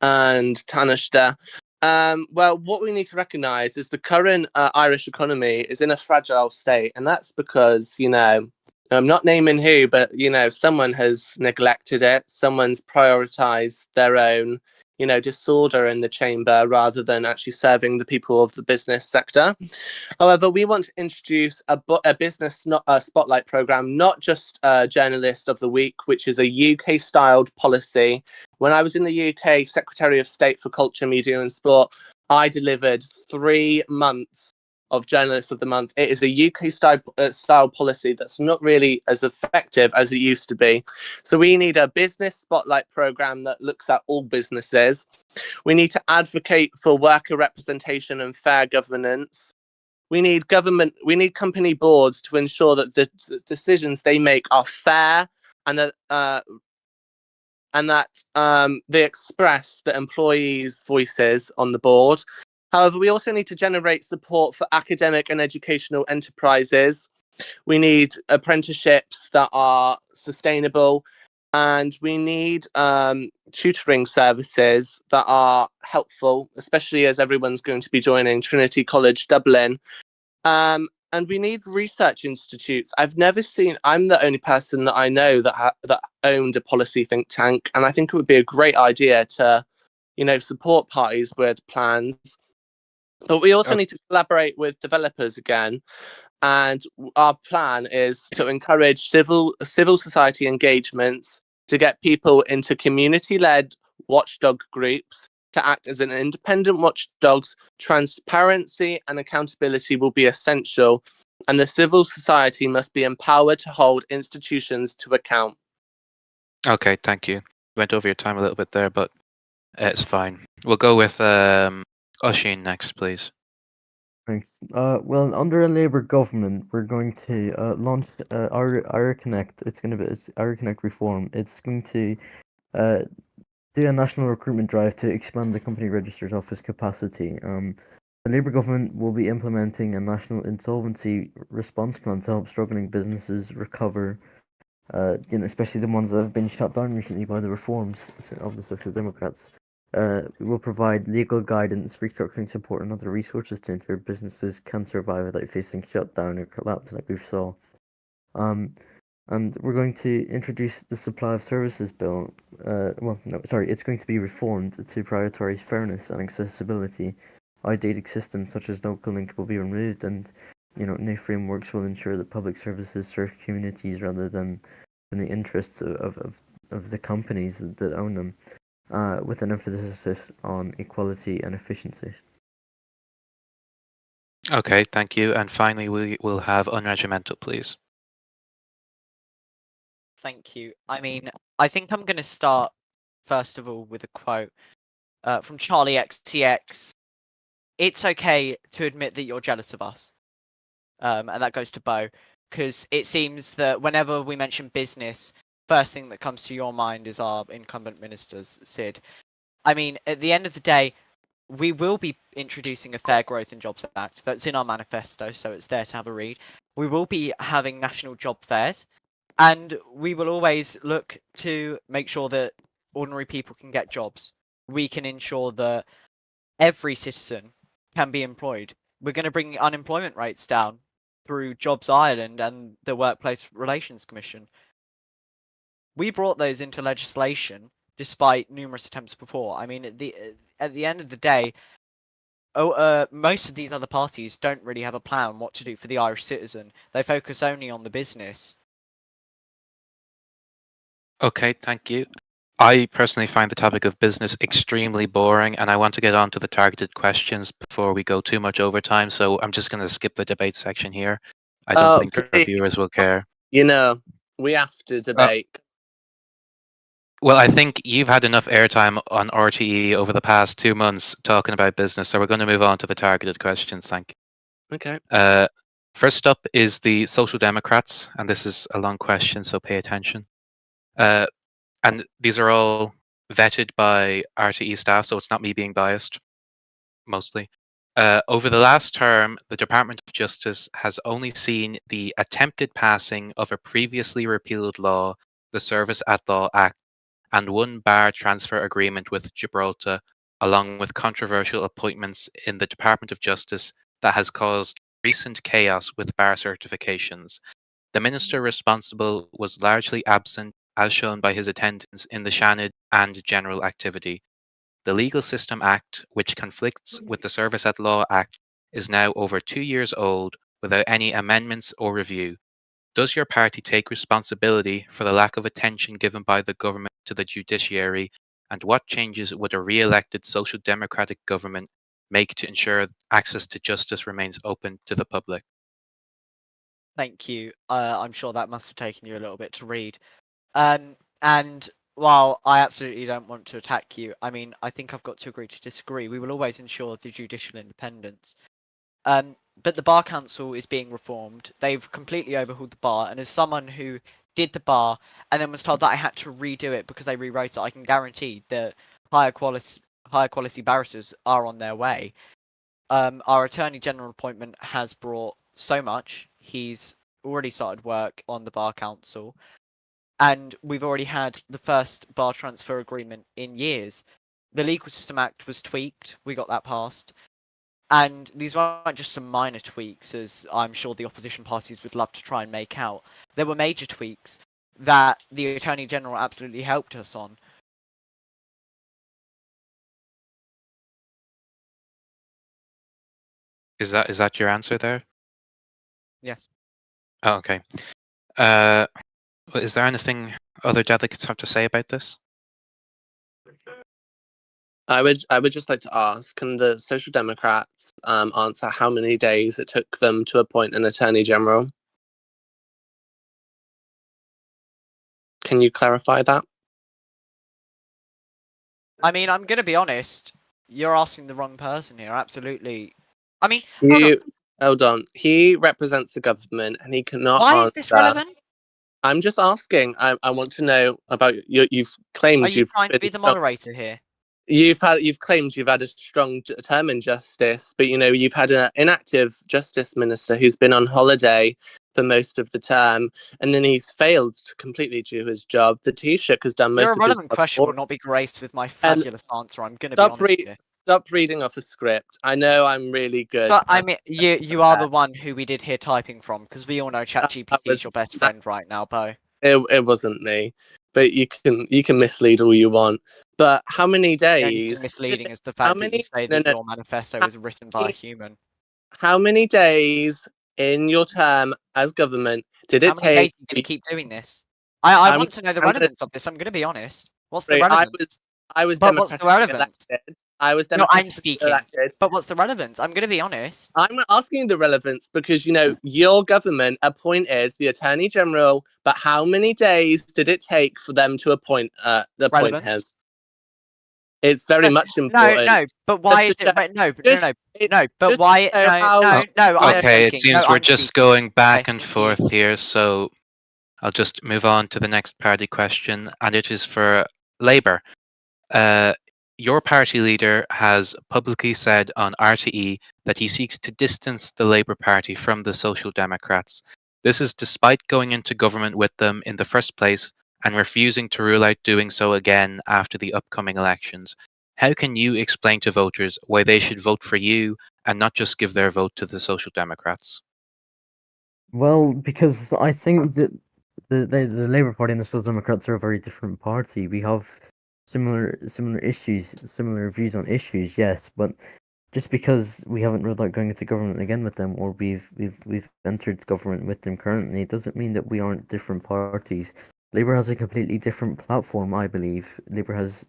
and Taoiseach. Well, what we need to recognise is the current Irish economy is in a fragile state, and that's because, you know, I'm not naming who, but, you know, someone has neglected it. Someone's prioritised their own, you know, disorder in the chamber rather than actually serving the people of the business sector. However, we want to introduce a business spotlight program, not just Journalist of the Week, which is a UK-styled policy. When I was in the UK Secretary of State for Culture, Media and Sport, I delivered 3 months of Journalist of the Month. It is a UK style policy that's not really as effective as it used to be. So we need a business spotlight program that looks at all businesses. We need to advocate for worker representation and fair governance. We need company boards to ensure that the decisions they make are fair and that they express the employees' voices on the board. However, we also need to generate support for academic and educational enterprises. We need apprenticeships that are sustainable, and we need tutoring services that are helpful, especially as everyone's going to be joining Trinity College Dublin. And we need research institutes. I'm the only person that I know that owned a policy think tank, and I think it would be a great idea to, you know, support parties with plans. But we also need to collaborate with developers again. And our plan is to encourage civil society engagements, to get people into community-led watchdog groups, to act as an independent watchdogs. Transparency and accountability will be essential, and the civil society must be empowered to hold institutions to account. Okay, thank you. Went over your time a little bit there, but it's fine. We'll go with Oisín next, please. Thanks. Well, under a Labour government, we're going to launch IRConnect. It's IRConnect reform. It's going to do a national recruitment drive to expand the company registered office capacity. The Labour government will be implementing a national insolvency response plan to help struggling businesses recover. You know, especially the ones that have been shut down recently by the reforms of the Social Democrats. We will provide legal guidance, restructuring support, and other resources to ensure businesses can survive without facing shutdown or collapse, like we've saw. And we're going to introduce the Supply of Services Bill. It's going to be reformed to prioritise fairness and accessibility. Outdated systems such as Local Link will be removed, and new frameworks will ensure that public services serve communities rather than the interests of the companies that own them, with an emphasis on equality and efficiency. Okay, thank you. And finally, we will have Unregimental, please. Thank you. I mean, I think I'm going to start, first of all, with a quote from Charlie XTX. It's okay to admit that you're jealous of us. And that goes to Bo, because it seems that whenever we mention business, first thing that comes to your mind is our incumbent ministers, Sid. I mean, at the end of the day, we will be introducing a Fair Growth and Jobs Act. That's in our manifesto, so it's there to have a read. We will be having national job fairs, and we will always look to make sure that ordinary people can get jobs. We can ensure that every citizen can be employed. We're going to bring unemployment rates down through Jobs Ireland and the Workplace Relations Commission. We brought those into legislation despite numerous attempts before. I mean, at the end of the day, most of these other parties don't really have a plan on what to do for the Irish citizen. They focus only on the business. Okay, thank you. I personally find the topic of business extremely boring, and I want to get on to the targeted questions before we go too much overtime, so I'm just going to skip the debate section here. I don't think our viewers will care. You know, we have to debate. Well, I think you've had enough airtime on RTE over the past 2 months talking about business, so we're going to move on to the targeted questions. Thank you. Okay. First up is the Social Democrats, and this is a long question, so pay attention. And these are all vetted by RTE staff, so it's not me being biased, mostly. Over the last term, the Department of Justice has only seen the attempted passing of a previously repealed law, the Service at Law Act, and one bar transfer agreement with Gibraltar, along with controversial appointments in the Department of Justice that has caused recent chaos with bar certifications. The minister responsible was largely absent, as shown by his attendance in the Shannon and general activity. The Legal System Act, which conflicts with the Service at Law Act, is now over 2 years old without any amendments or review. Does your party take responsibility for the lack of attention given by the government to the judiciary, and what changes would a re-elected social democratic government make to ensure access to justice remains open to the public? Thank you. I'm sure that must have taken you a little bit to read. And while I absolutely don't want to attack you, I mean, I think I've got to agree to disagree. We will always ensure the judicial independence. But the Bar Council is being reformed. They've completely overhauled the bar, and as someone who did the bar and then was told that I had to redo it because they rewrote it, I can guarantee that higher quality barristers are on their way. Our Attorney General appointment has brought so much. He's already started work on the Bar Council, and we've already had the first bar transfer agreement in years. The Legal System Act was tweaked. We got that passed. And these weren't just some minor tweaks, as I'm sure the opposition parties would love to try and make out. There were major tweaks that the Attorney General absolutely helped us on. Is that your answer there? Yes. Oh, okay. Is there anything other delegates have to say about this? I would just like to ask, can the Social Democrats answer how many days it took them to appoint an Attorney General? Can you clarify that? I mean, I'm going to be honest. You're asking the wrong person here. Absolutely. I mean, Hold on. He represents the government, and he cannot why answer. is this relevant? I'm just asking. I want to know about you've claimed Are you trying to be the moderator here? You've claimed you've had a strong term in justice, but you've had an inactive justice minister who's been on holiday for most of the term, and then he's failed to completely do his job. The Taoiseach has done most Your of his irrelevant job. question will not be graced with my fabulous answer. I'm going to be honest here. Stop reading off a script. I know I'm really good. So, I mean, you are the one who we did hear typing from, because we all know ChatGPT is your best friend right now, Bo. It wasn't me, but you can mislead all you want. But how many days? The only thing misleading is the fact that you say that your manifesto was written by a human. How many days in your term as government did it take? How many days are you going to keep doing this? I want to know the relevance of this. I'm going to be honest. What's the relevance? I was but what's the relevance? Elected. I was No, I'm speaking. Elected. But what's the relevance? I'm going to be honest. I'm asking the relevance because your government appointed the Attorney General, but how many days did it take for them to appoint him? It's very much important. No, but why is it? No, but why? No. Okay, it seems we're just going back and forth here, so I'll just move on to the next party question, and it is for Labour. Your party leader has publicly said on RTE that he seeks to distance the Labour Party from the Social Democrats. This is despite going into government with them in the first place and refusing to rule out doing so again after the upcoming elections. How can you explain to voters why they should vote for you and not just give their vote to the Social Democrats? Well, because I think that the Labour Party and the Social Democrats are a very different party. We have similar issues, similar views on issues, yes, but just because we haven't ruled out going into government again with them, or we've entered government with them currently, doesn't mean that we aren't different parties. Labour has a completely different platform, I believe. Labour has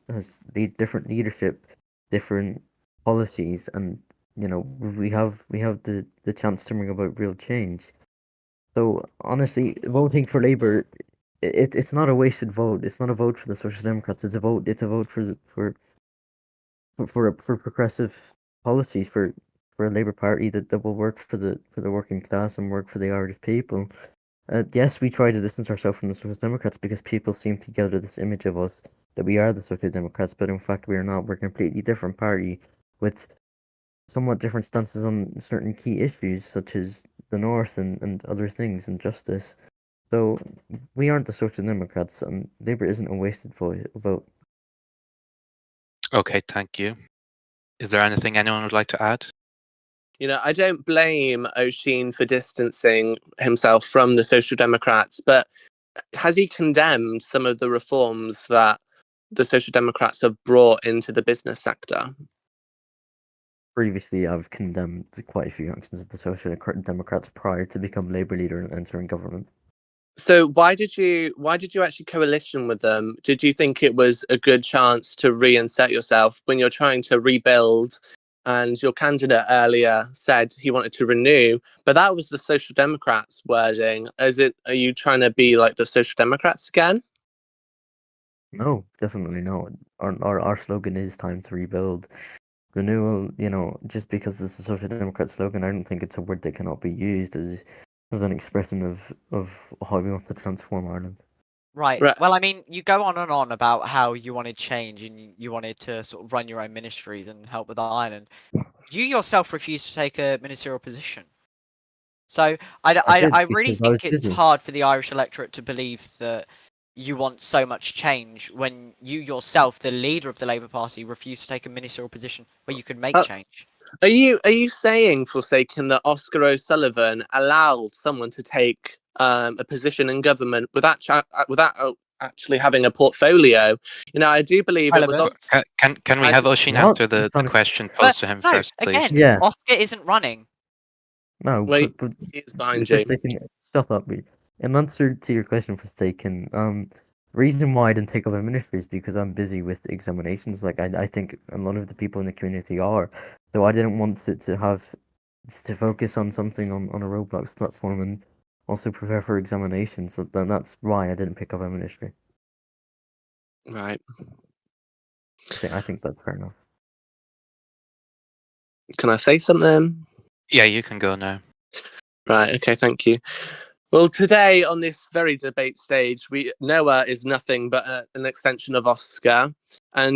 different leadership, different policies, and we have the chance to bring about real change. So honestly, voting for Labour, it's not a wasted vote. It's not a vote for the Social Democrats. It's a vote for progressive policies, for a Labour Party that will work for the working class and work for the Irish people. Yes, we try to distance ourselves from the Social Democrats because people seem to gather this image of us that we are the Social Democrats, but in fact we are not. We're a completely different party with somewhat different stances on certain key issues, such as the North and other things and justice. So we aren't the Social Democrats, and Labour isn't a wasted vote. Okay, thank you. Is there anything anyone would like to add? You know, I don't blame O'Sheen for distancing himself from the Social Democrats, but has he condemned some of the reforms that the Social Democrats have brought into the business sector? Previously, I've condemned quite a few actions of the Social Democrats prior to become Labour leader and entering government. So why did you actually coalition with them? Did you think it was a good chance to reinsert yourself when you're trying to rebuild? And your candidate earlier said he wanted to renew, but that was the Social Democrats' wording. Are you trying to be like the Social Democrats again? No, definitely no. Our slogan is time to rebuild. Renewal, just because it's a Social Democrat slogan, I don't think it's a word that cannot be used as an expression of how we want to transform Ireland. Right. Right. Well, I mean, you go on and on about how you wanted change and you wanted to sort of run your own ministries and help with Ireland. You yourself refused to take a ministerial position. So I did I really because I was think it's busy. hard for the Irish electorate to believe that you want so much change when you yourself, the leader of the Labour Party, refused to take a ministerial position where you could make change. Are you saying, Forsaken, that Oscar O'Sullivan allowed someone to take a position in government without actually having a portfolio? You know, I do believe it was Relevant. Oscar. Can we have O'Sheen What? answer the Can't- question But posed to him no, first, please? again, Yeah. Oscar isn't running. No, Wait, but he's behind you. Stop that. In answer to your question, Forsaken, the reason why I didn't take up a ministry is because I'm busy with examinations. Like I think a lot of the people in the community are. So I didn't want to focus on something on a Roblox platform and also prepare for examinations. Then that's why I didn't pick up a ministry. Right. I think that's fair enough. Can I say something? Yeah, you can go now. Right. Okay. Thank you. Well, today on this very debate stage, Noah is nothing but an extension of Oscar, and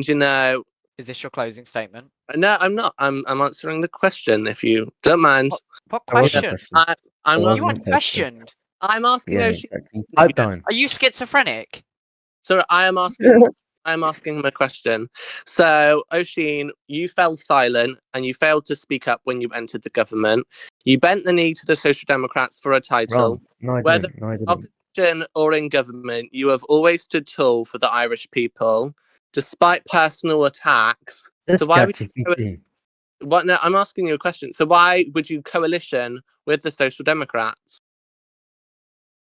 Is this your closing statement? no, I'm not. I'm answering the question. If you don't mind, What That wasn't a question? question. I'm That You wasn't a asking. weren't question. questioned. I'm asking Yeah, O'Sheen. exactly. if you Pipe don't- down. Are you schizophrenic? So I am asking. I'm asking him a question. So O'Sheen, you fell silent and you failed to speak up when you entered the government. You bent the knee to the Social Democrats for a title. Wrong. No, I Whether didn't. No, I didn't. opposition or in government, you have always stood tall for the Irish people, despite personal attacks. This So why would ChatGPT. what? No, I'm asking you a question. So why would you coalition with the Social Democrats?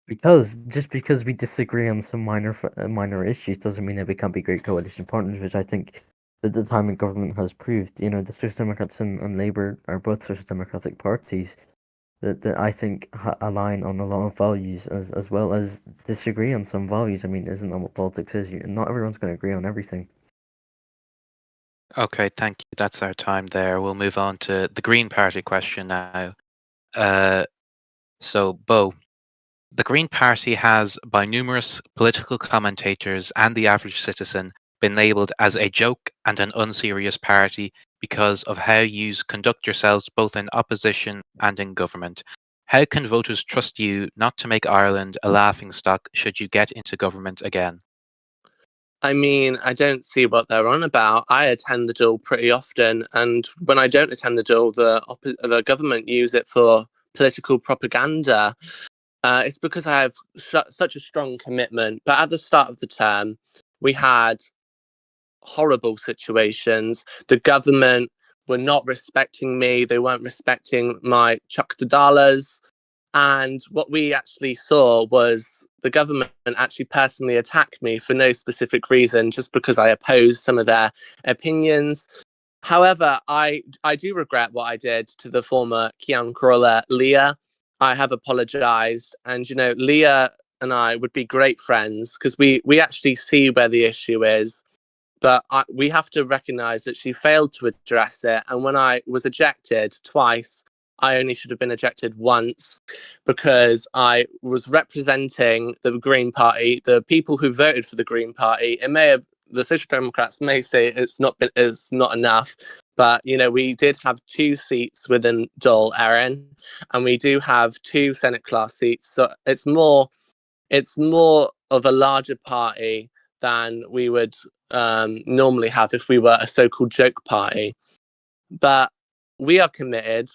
Because just because we disagree on some minor issues doesn't mean that we can't be great coalition partners, which I think that the time in government has proved. The Social Democrats and Labour are both social democratic parties that I think align on a lot of values as well as disagree on some values. I mean, isn't that what politics is? Not everyone's going to agree on everything. Okay, thank you. That's our time there. We'll move on to the Green Party question now. So, Bo, the Green Party has, by numerous political commentators and the average citizen, been labelled as a joke and an unserious party because of how you conduct yourselves both in opposition and in government. How can voters trust you not to make Ireland a laughingstock should you get into government again? I mean, I don't see what they're on about. I attend the Dáil pretty often, and when I don't attend the Dáil, the government use it for political propaganda. It's because I have such a strong commitment. But at the start of the term, we had horrible situations. The government were not respecting me. They weren't respecting my Chuck the dollars. And what we actually saw was the government actually personally attack me for no specific reason, just because I opposed some of their opinions. However, I do regret what I did to the former Cian Crawler, Leah. I have apologised, and Leah and I would be great friends because we actually see where the issue is, but we have to recognise that she failed to address it. And when I was ejected twice, I only should have been ejected once because I was representing the Green Party, the people who voted for the Green Party. The Social Democrats may say it's not enough, But we did have 2 seats within Dáil Éireann, and we do have 2 Senate class seats. So it's more of a larger party than we would normally have if we were a so-called joke party. But we are committed.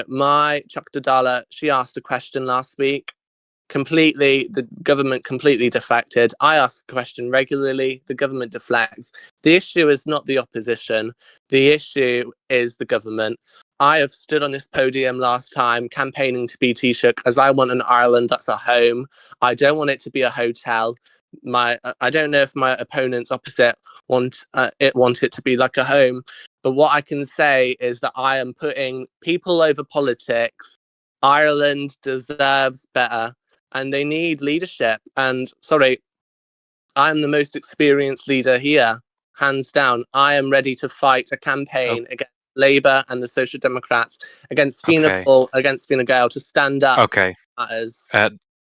My Chuck Dadala, she asked a question last week. The government completely deflected. I ask a question regularly, the government deflects. The issue is not the opposition, the issue is the government. I have stood on this podium last time campaigning to be Taoiseach, as I want an Ireland that's a home. I don't want it to be a hotel. I don't know if my opponents opposite want it to be like a home, but what I can say is that I am putting people over politics. Ireland deserves better, and they need leadership. And sorry, I'm the most experienced leader here, hands down. I am ready to fight a campaign against Labour and the Social Democrats, against Fianna Fáil, against Fine Gael, to stand up. Okay. Matters.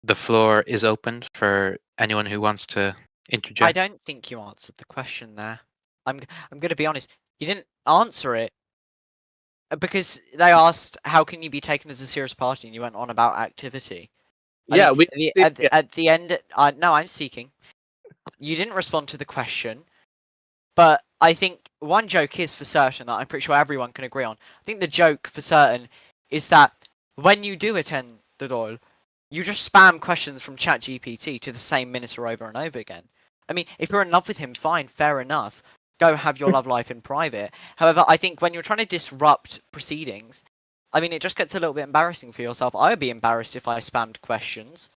The floor is open for anyone who wants to interject. I don't think you answered the question there. I'm going to be honest. You didn't answer it because they asked, "How can you be taken as a serious party?" And you went on about activity. Yeah, at the end. No, I'm speaking. You didn't respond to the question, but I think one joke is for certain that I'm pretty sure everyone can agree on. I think the joke for certain is that when you do attend the Dáil, you just spam questions from ChatGPT to the same minister over and over again. I mean, if you're in love with him, fine, fair enough. Go have your love life in private. However, I think when you're trying to disrupt proceedings, I mean, it just gets a little bit embarrassing for yourself. I would be embarrassed if I spammed questions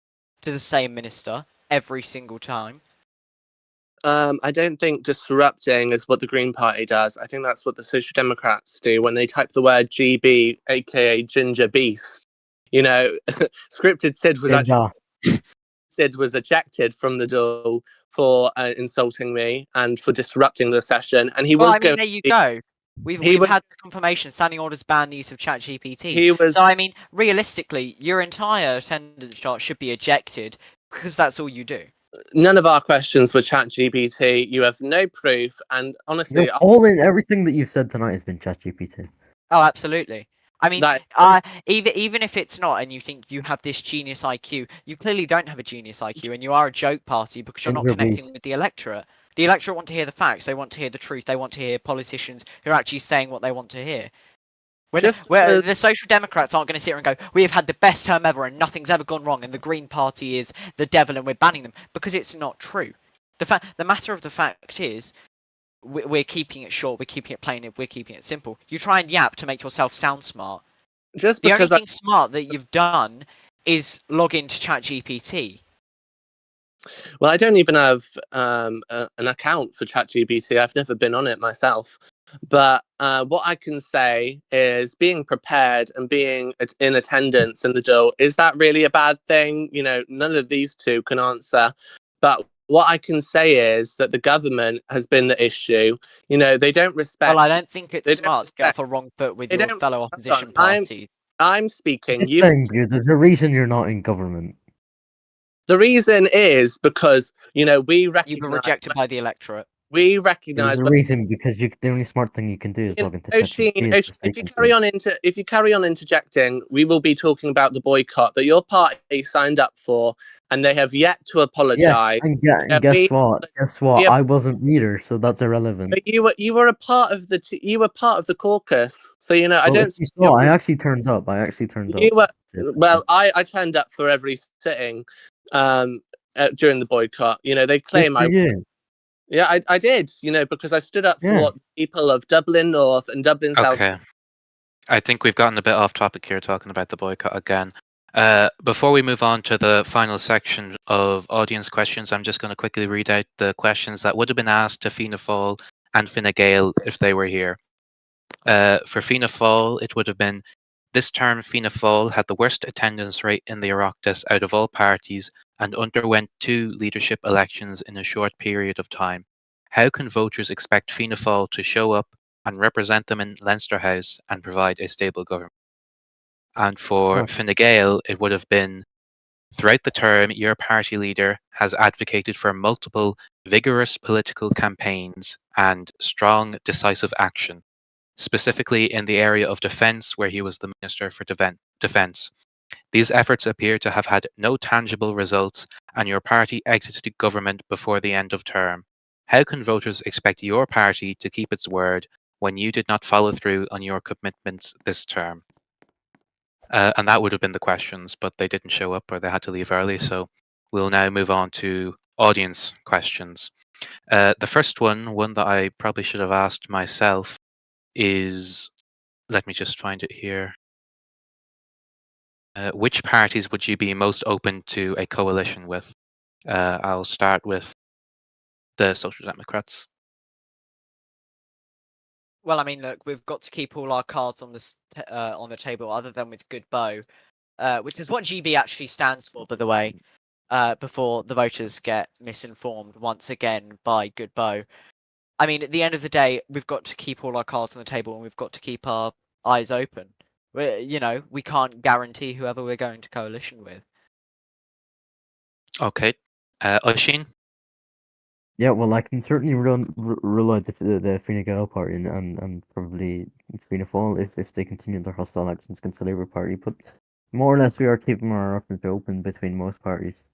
to the same minister every single time. I don't think disrupting is what the Green Party does. I think that's what the Social Democrats do when they type the word GB, aka Ginger Beast. Scripted Sid was ejected from the Dáil for insulting me and for disrupting the session, and there you go. We've had the confirmation. Standing orders ban the use of ChatGPT. So I mean, realistically, your entire attendance chart should be ejected because that's all you do. None of our questions were ChatGPT. You have no proof, and honestly, everything that you've said tonight has been ChatGPT. Oh, absolutely. I mean, even if it's not, and you think you have this genius IQ, you clearly don't have a genius IQ, and you are a joke party because you're not connecting with the electorate. The electorate want to hear the facts. They want to hear the truth. They want to hear politicians who are actually saying what they want to hear. Where the Social Democrats aren't going to sit here and go, "We have had the best term ever and nothing's ever gone wrong, and the Green Party is the devil and we're banning them," because it's not true. The matter of the fact is, we're keeping it short, we're keeping it plain, we're keeping it simple. You try and yap to make yourself sound smart. The only thing smart that you've done is log into ChatGPT. Well, I don't even have an account for ChatGPT. I've never been on it myself. But what I can say is being prepared and being in attendance in the Dáil, is that really a bad thing? None of these two can answer. But what I can say is that the government has been the issue. They don't respect... Well, I don't think it's smart to get off a wrong foot with your fellow opposition parties. I'm speaking. There's a reason you're not in government. The reason is because, we recognize... You were rejected by the electorate. We recognise the reason, because the only smart thing you can do is log into ChatGPT. If you carry on interjecting, we will be talking about the boycott that your party signed up for, and they have yet to apologise. Yes, and guess what? I wasn't either, so that's irrelevant. But you were a part of the caucus, so I don't. I actually turned up. I turned up for every sitting during the boycott. They claim Yeah, I did, because I stood up for what people of Dublin North and Dublin South... Okay. I think we've gotten a bit off topic here talking about the boycott again. Before we move on to the final section of audience questions, I'm just going to quickly read out the questions that would have been asked to Fianna Fáil and Fine Gael if they were here. For Fianna Fáil, it would have been, this term Fianna Fáil had the worst attendance rate in the Oireachtas out of all parties and underwent 2 leadership elections in a short period of time. How can voters expect Fianna Fáil to show up and represent them in Leinster House and provide a stable government? And for Fine Gael, it would have been, throughout the term, your party leader has advocated for multiple vigorous political campaigns and strong, decisive action. specifically in the area of defence, where he was the Minister for Defence. These efforts appear to have had no tangible results, and your party exited government before the end of term. How can voters expect your party to keep its word when you did not follow through on your commitments this term? And that would have been the questions, but they didn't show up or they had to leave early. So we'll now move on to audience questions. The first one that I probably should have asked myself is, let me just find it here. Which parties would you be most open to a coalition with? I'll start with the Social Democrats. Well, I mean, look, we've got to keep all our cards on the table, other than with Good Bow, which is what GB actually stands for, by the way. Before the voters get misinformed once again by Good Bow. I mean, at the end of the day, we've got to keep all our cards on the table, and we've got to keep our eyes open. We can't guarantee whoever we're going to coalition with. Okay, Oisin? Yeah, well, I can certainly rule out the Fianna Gael party and probably Fianna Fáil if they continue their hostile actions against the Labour Party. But more or less, we are keeping our options open between most parties.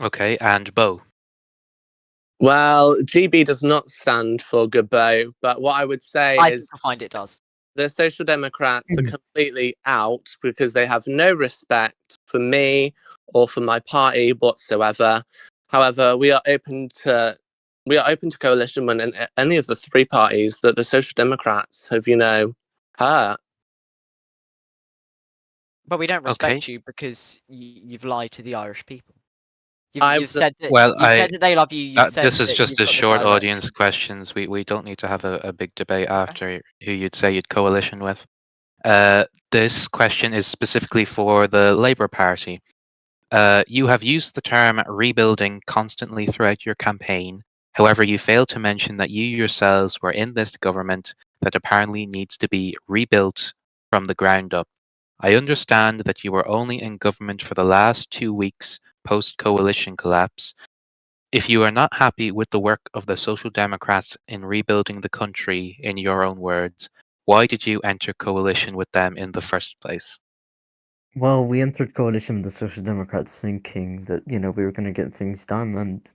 Okay, and Bo? Well, GB does not stand for Good Bow, but what I would say I is think you'll find it does. the Social Democrats are completely out because they have no respect for me or for my party whatsoever. However, we are open to coalition when any of the three parties that the Social Democrats have, hurt. But we don't Okay. respect you because you've lied to the Irish people. I You've was- said that. Well, said that they love you. You've said this is that just you've a got the short direction. audience questions. We don't need to have a big debate after who you'd say you'd coalition with. This question is specifically for the Labour Party. You have used the term rebuilding constantly throughout your campaign. However, you failed to mention that you yourselves were in this government that apparently needs to be rebuilt from the ground up. I understand that you were only in government for the last 2 weeks post-coalition collapse. If you are not happy with the work of the Social Democrats in rebuilding the country, in your own words, why did you enter coalition with them in the first place? Well, we entered coalition with the Social Democrats thinking that, we were going to get things done. And,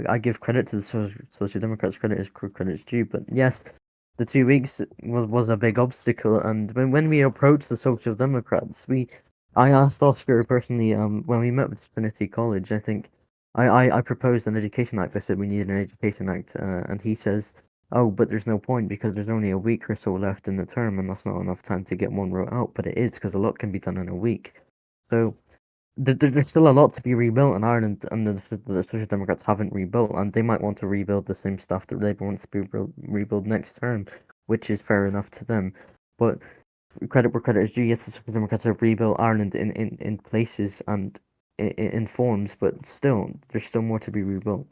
I give credit to the Social Democrats, credit is due. But yes, the 2 weeks was a big obstacle. And when we approached the Social Democrats, I asked Oscar personally, when we met with Trinity College, I think I proposed an education act. I said we needed an education act, and he says, "Oh, but there's no point because there's only a week or so left in the term, and that's not enough time to get one wrote out." But it is, because a lot can be done in a week. So there's still a lot to be rebuilt in Ireland, and the Social Democrats haven't rebuilt, and they might want to rebuild the same stuff that Labour wants to be rebuild next term, which is fair enough to them. But credit where credit is due. Yes, the Social Democrats have rebuilt Ireland in places and in forms, but still, there's still more to be rebuilt.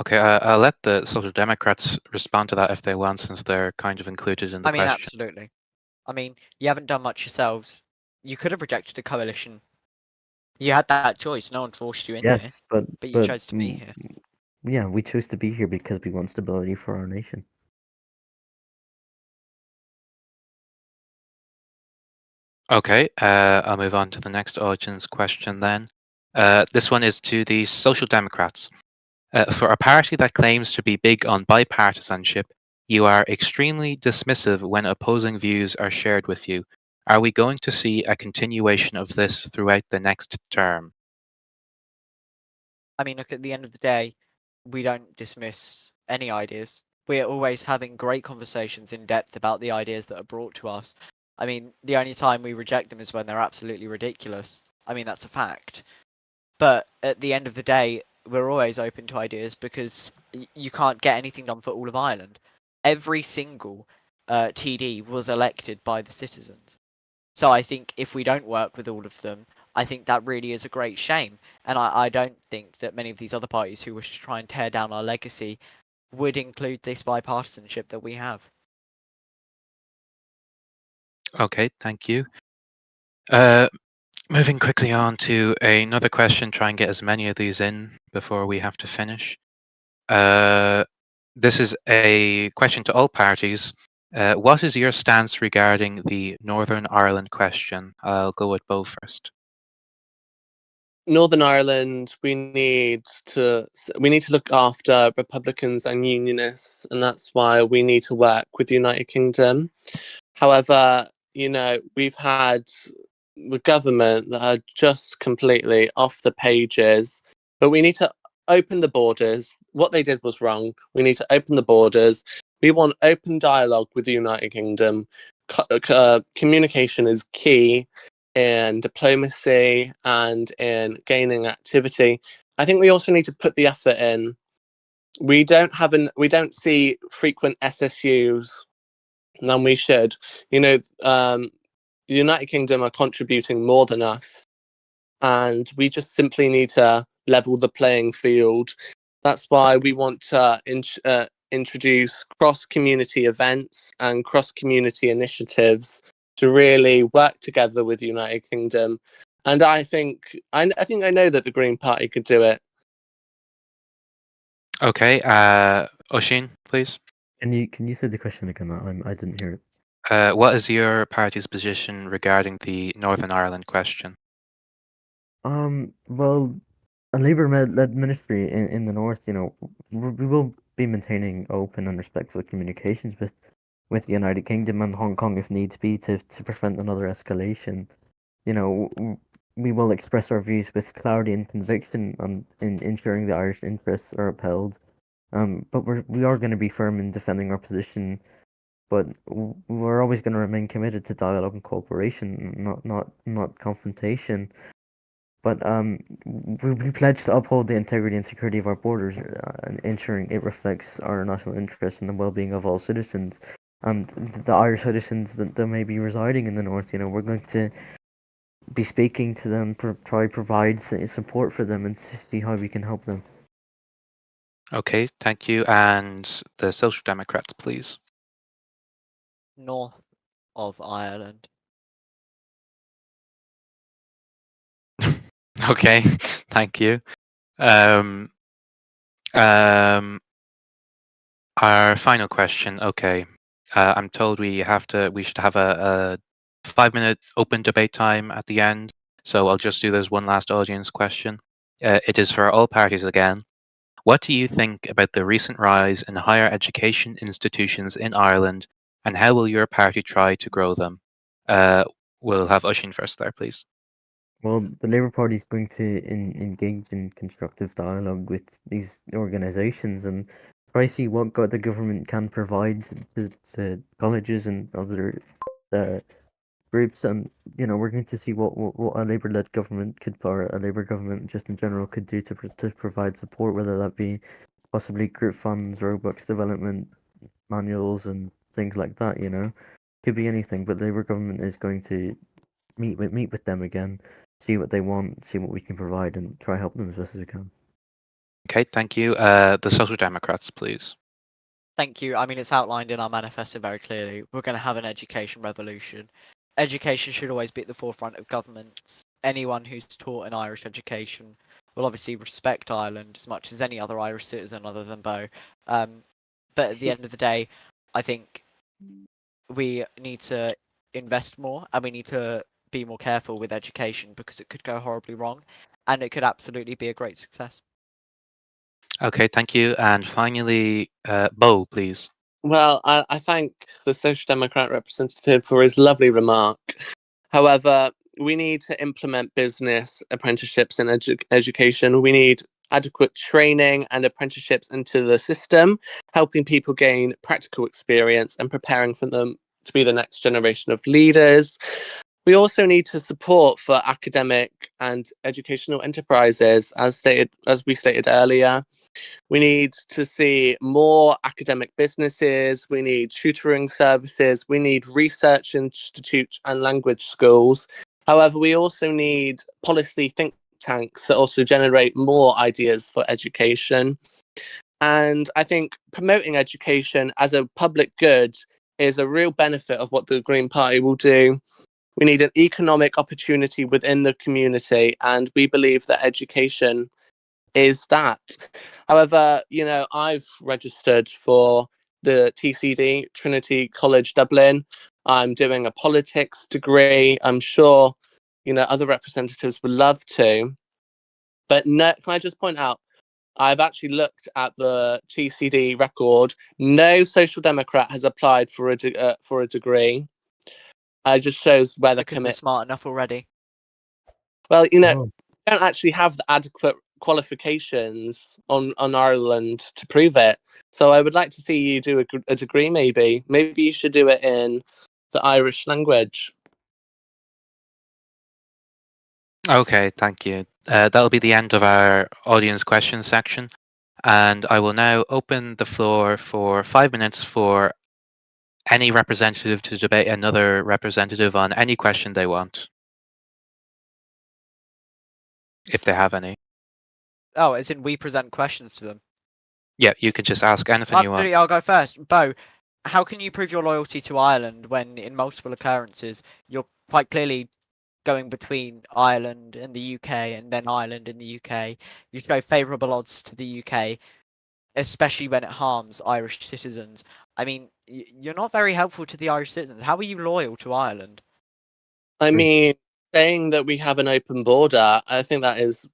Okay, I'll let the Social Democrats respond to that if they want, since they're kind of included in the question. Absolutely. I mean, you haven't done much yourselves. You could have rejected a coalition. You had that choice. No one forced you in here. Yes, But you chose to be here. Yeah, we chose to be here because we want stability for our nation. Okay, I'll move on to the next audience question then. This one is to the Social Democrats. For a party that claims to be big on bipartisanship, you are extremely dismissive when opposing views are shared with you. Are we going to see a continuation of this throughout the next term? I mean, look, at the end of the day, we don't dismiss any ideas. We're always having great conversations in depth about the ideas that are brought to us. I mean, the only time we reject them is when they're absolutely ridiculous. I mean, that's a fact. But at the end of the day, we're always open to ideas because you can't get anything done for all of Ireland. Every single TD was elected by the citizens. So I think if we don't work with all of them, I think that really is a great shame. And I don't think that many of these other parties who wish to try and tear down our legacy would include this bipartisanship that we have. Okay, thank you. Moving quickly on to another question, try and get as many of these in before we have to finish. This is a question to all parties. What is your stance regarding the Northern Ireland question? I'll go with Bo first. Northern Ireland, we need to look after Republicans and Unionists, and that's why we need to work with the United Kingdom. However, we've had the government that are just completely off the pages, but we need to open the borders. What they did was wrong. We need to open the borders. We want open dialogue with the United Kingdom. Communication is key in diplomacy and in gaining activity. I think we also need to put the effort in. We don't see frequent SSUs than we should. The United Kingdom are contributing more than us, and we just simply need to level the playing field. That's why we want to introduce cross-community events and cross-community initiatives to really work together with the United Kingdom. And I think I know that the Green Party could do it. Okay, Oisin, please. Can you say the question again? I didn't hear it. What is your party's position regarding the Northern Ireland question? Well, a Labour-led ministry in the north, we will be maintaining open and respectful communications with the United Kingdom and Hong Kong if needs be to prevent another escalation. We will express our views with clarity and conviction in ensuring the Irish interests are upheld. But we are going to be firm in defending our position, but we're always going to remain committed to dialogue and cooperation, not confrontation. But we pledge to uphold the integrity and security of our borders, and ensuring it reflects our national interests and the well-being of all citizens, and the Irish citizens that may be residing in the north. We're going to be speaking to them, try provide support for them, and see how we can help them. Okay, thank you. And the Social Democrats, please. North of Ireland. Okay, thank you. Our final question. Okay, I'm told we should have a 5-minute open debate time at the end. So I'll just do this one last audience question. It is for all parties again. What do you think about the recent rise in higher education institutions in Ireland, and how will your party try to grow them? We'll have Oisin first there, please. Well, the Labour Party is going to engage in constructive dialogue with these organisations and try to see what the government can provide to colleges and other groups, and we're going to see what a Labour-led government or a Labour government just in general could do to provide support, whether that be possibly group funds, Robux development, manuals, and things like that. Could be anything, but the Labour government is going to meet with them again, see what they want, see what we can provide, and try help them as best as we can. Okay, thank you. The Social Democrats, please. Thank you. I mean, it's outlined in our manifesto very clearly. We're going to have an education revolution. Education should always be at the forefront of governments. Anyone who's taught an Irish education will obviously respect Ireland as much as any other Irish citizen other than Bo. But at the end of the day, I think we need to invest more, and we need to be more careful with education, because it could go horribly wrong, and it could absolutely be a great success. Okay, thank you. And finally, Bo, please. Well, I thank the Social Democrat representative for his lovely remark. However, we need to implement business apprenticeships in education. We need adequate training and apprenticeships into the system, helping people gain practical experience and preparing for them to be the next generation of leaders. We also need to support for academic and educational enterprises, as we stated earlier. We need to see more academic businesses. We need tutoring services. We need research institutes and language schools. However, we also need policy think tanks that also generate more ideas for education. And I think promoting education as a public good is a real benefit of what the Green Party will do. We need an economic opportunity within the community, and we believe that education is that. However, I've registered for the TCD, Trinity College Dublin. I'm doing a politics degree. I'm sure, other representatives would love to. But no, can I just point out, I've actually looked at the TCD record. No Social Democrat has applied for a degree. It just shows where they're Because we're committed. smart enough already. Well, Oh. we don't actually have the adequate qualifications on Ireland to prove it. So I would like to see you do a degree, maybe. Maybe you should do it in the Irish language. Okay, thank you. That'll be the end of our audience questions section. And I will now open the floor for 5 minutes for any representative to debate another representative on any question they want. If they have any. Oh, as in we present questions to them. Yeah, you can just ask anything you want. Absolutely, I'll go first. Bo, how can you prove your loyalty to Ireland when in multiple occurrences you're quite clearly going between Ireland and the UK and then Ireland and the UK? You show favourable odds to the UK, especially when it harms Irish citizens. I mean, you're not very helpful to the Irish citizens. How are you loyal to Ireland? I mean, saying that we have an open border, I think that is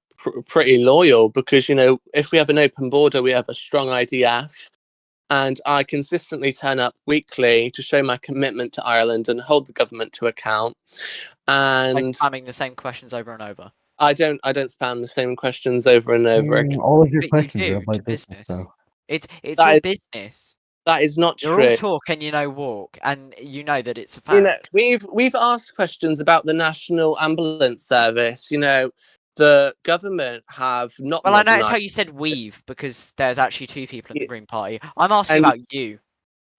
pretty loyal because, if we have an open border, we have a strong IDF. And I consistently turn up weekly to show my commitment to Ireland and hold the government to account. By And spamming the same questions over and over. I don't spam the same questions over and over again. All of your But you questions do are about to business, though. It's That your is- business. That is not You're true. all talk and walk, and you know that it's a fact. We've asked questions about the National Ambulance Service. The government have not. Well, I noticed how modernised. you said we've because there's actually two people in the Green Party. I'm asking And- about you.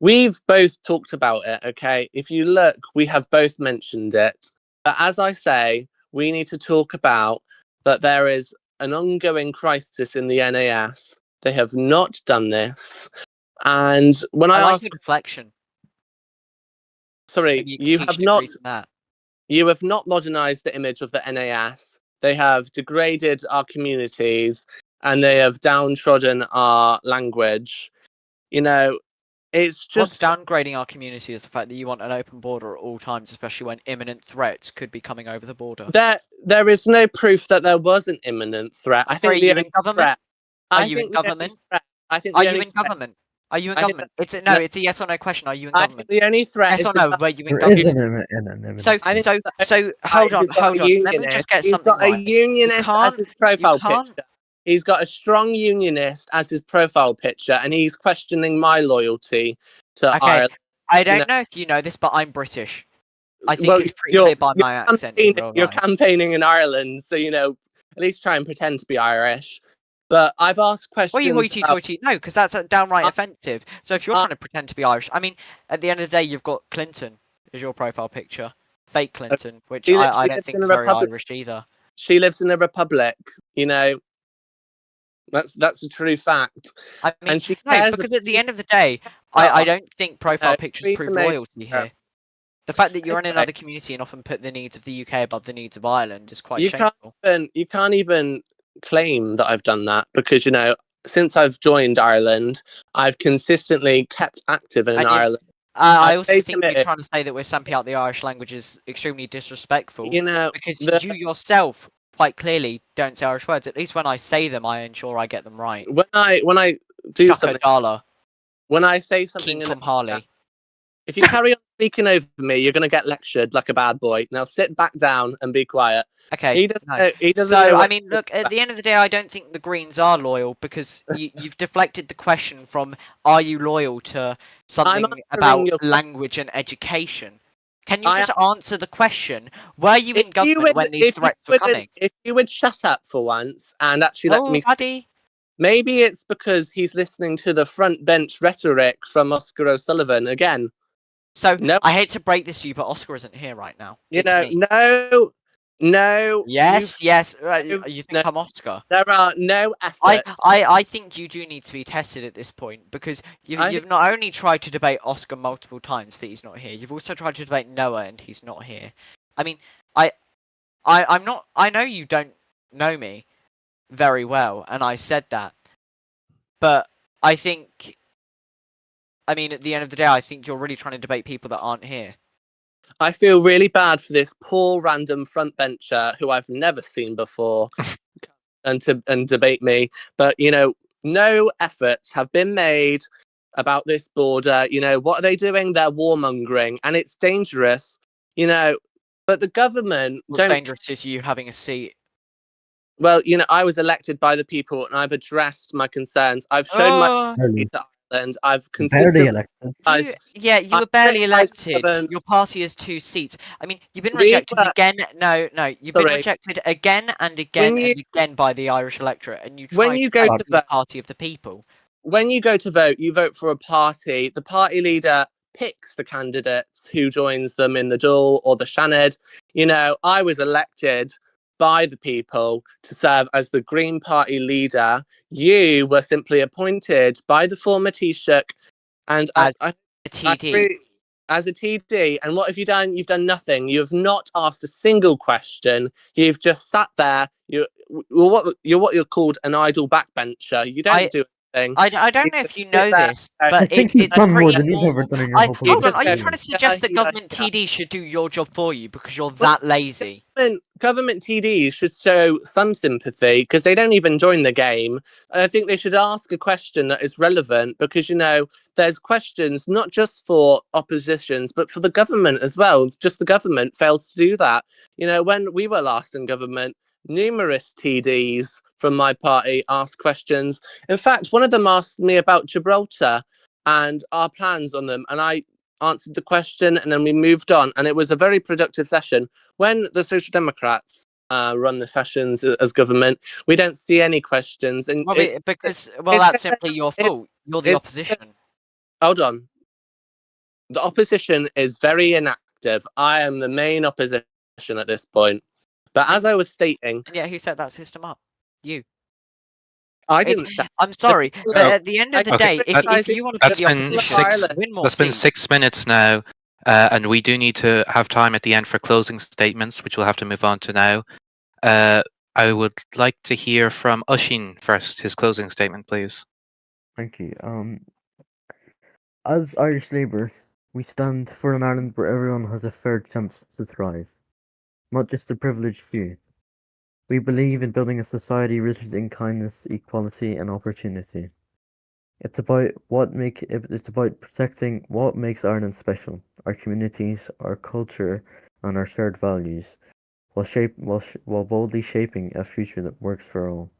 We've both talked about it, okay? If you look, we have both mentioned it. But as I say, we need to talk about that there is an ongoing crisis in the NAS. They have not done this. And when I I like ask, your deflection. sorry, Maybe you can you teach have not degrees in that. you have not modernized the image of the NAS. They have degraded our communities and they have downtrodden our language. It's What's just downgrading our community is the fact that you want an open border at all times, especially when imminent threats could be coming over the border. there is no proof that there was an imminent threat. I Are think the you only in government? threat. Are I you think in the only government? threat- I think Are the you only in threat- government? Are you in I think government? It's a yes or no question. Are you in I government? think the only threat Yes is or the no? Were you in There is government? an So I think hold on. He's got a Let me unionist. just get He's something got a right. unionist as his profile can't- picture. He's got a strong unionist as his profile picture, and he's questioning my loyalty to Okay, Ireland. I don't know if you know this, but I'm British. I think Well, it's pretty you're- clear by my accent in real You're life. campaigning in Ireland, so at least try and pretend to be Irish. But I've asked Well, questions. you hoity-toity. No, because that's downright I- offensive. So if you're trying to pretend to be Irish, I mean, at the end of the day, you've got Clinton as your profile picture. Fake Clinton, which she I don't lives think in is a very republic. Irish either. She lives in a republic. That's a true fact. I mean, And she no, cares because about- at the end of the day, I don't think profile pictures please prove make- loyalty here. The fact that you're in Okay. another community and often put the needs of the UK above the needs of Ireland is quite You shameful. You can't even claim that I've done that because since I've joined Ireland, I've consistently kept active in And Ireland. I I'm also very think you're committed. trying to say that we're stamping out the Irish language is extremely disrespectful. Because the- you yourself quite clearly don't say Irish words. At least when I say them, I ensure I get them right. when I do Shaka something, Dala, when I say something, King from Harley. if you carry on speaking over me, you're going to get lectured like a bad boy. Now sit back down and be quiet. Okay. He doesn't. no. Know, he doesn't. So know I what- mean, look. At the end of the day, I don't think the Greens are loyal because you've deflected the question from "Are you loyal to something answering about your- language and education?" Can you I just answer the question? Were you in government when these threats were coming? If you would shut up for once and actually let Oh, me. buddy. Maybe it's because he's listening to the front bench rhetoric from Oscar O'Sullivan again. So No. I hate to break this to you, but Oscar isn't here right now. It's me. No. Yes, yes. you- You think no. I'm Oscar? There are no efforts. I think you do need to be tested at this point because I you've not only tried to debate Oscar multiple times, but he's not here. You've also tried to debate Noah, and he's not here. I mean, I'm not. I know you don't know me, very well, and I said that. But I think, I mean, at the end of the day, I think you're really trying to debate people that aren't here. I feel really bad for this poor random front bencher who I've never seen before and debate me. But, no efforts have been made about this border. What are they doing? They're warmongering, and it's dangerous, but the government What's don't. dangerous is you having a seat. Well, I was elected by the people and I've addressed my concerns. I've shown my Oh, Barely, to Ireland. I've barely consistently elected. you I were barely criticised elected. Southern- Your party has 2 seats. I mean, you've been We rejected were- again. No, you've been Sorry. rejected again and again When and again by the Irish electorate, and you when try you to go claim to to the vote- party of the people. When you go to vote, you vote for a party. The party leader picks the candidates who joins them in the Dáil or the Seanad. I was elected by the people to serve as the Green Party leader. You were simply appointed by the former Taoiseach, and As I a TD. as a TD. And what have you done? You've done nothing. You have not asked a single question. You've just sat there. You're what you're called an idle backbencher. You don't do anything. I don't know if you know this, I but think you've it's done more pretty than you've ever normal. done in your whole You Hold on, just are you go, trying to yeah, suggest that yeah, government yeah. TD should do your job for you because you're that lazy? Government TDs should show some sympathy because they don't even join the game. And I think they should ask a question that is relevant because, there's questions not just for oppositions, but for the government as well. Just the government fails to do that. When we were last in government, numerous TDs from my party asked questions. In fact, one of them asked me about Gibraltar and our plans on them. And I answered the question and then we moved on. And it was a very productive session. When the Social Democrats run the sessions as government, we don't see any questions. And Well, it's that's simply your fault. You're the it's- opposition. hold on. The opposition is very inactive. I am the main opposition at this point. But as I was stating, And yeah, who set that system up? You. I It's- didn't say I'm sorry, but at the end of the Okay, day, if you want to put that's the been opposition, six- win more That's been seats. 6 minutes now, and we do need to have time at the end for closing statements, which we'll have to move on to now. I would like to hear from Oisín first, his closing statement, please. Thank you. As Irish Labour, we stand for an Ireland where everyone has a fair chance to thrive, not just the privileged few. We believe in building a society rooted in kindness, equality, and opportunity. It's about protecting what makes Ireland special: our communities, our culture, and our shared values, while boldly shaping a future that works for all.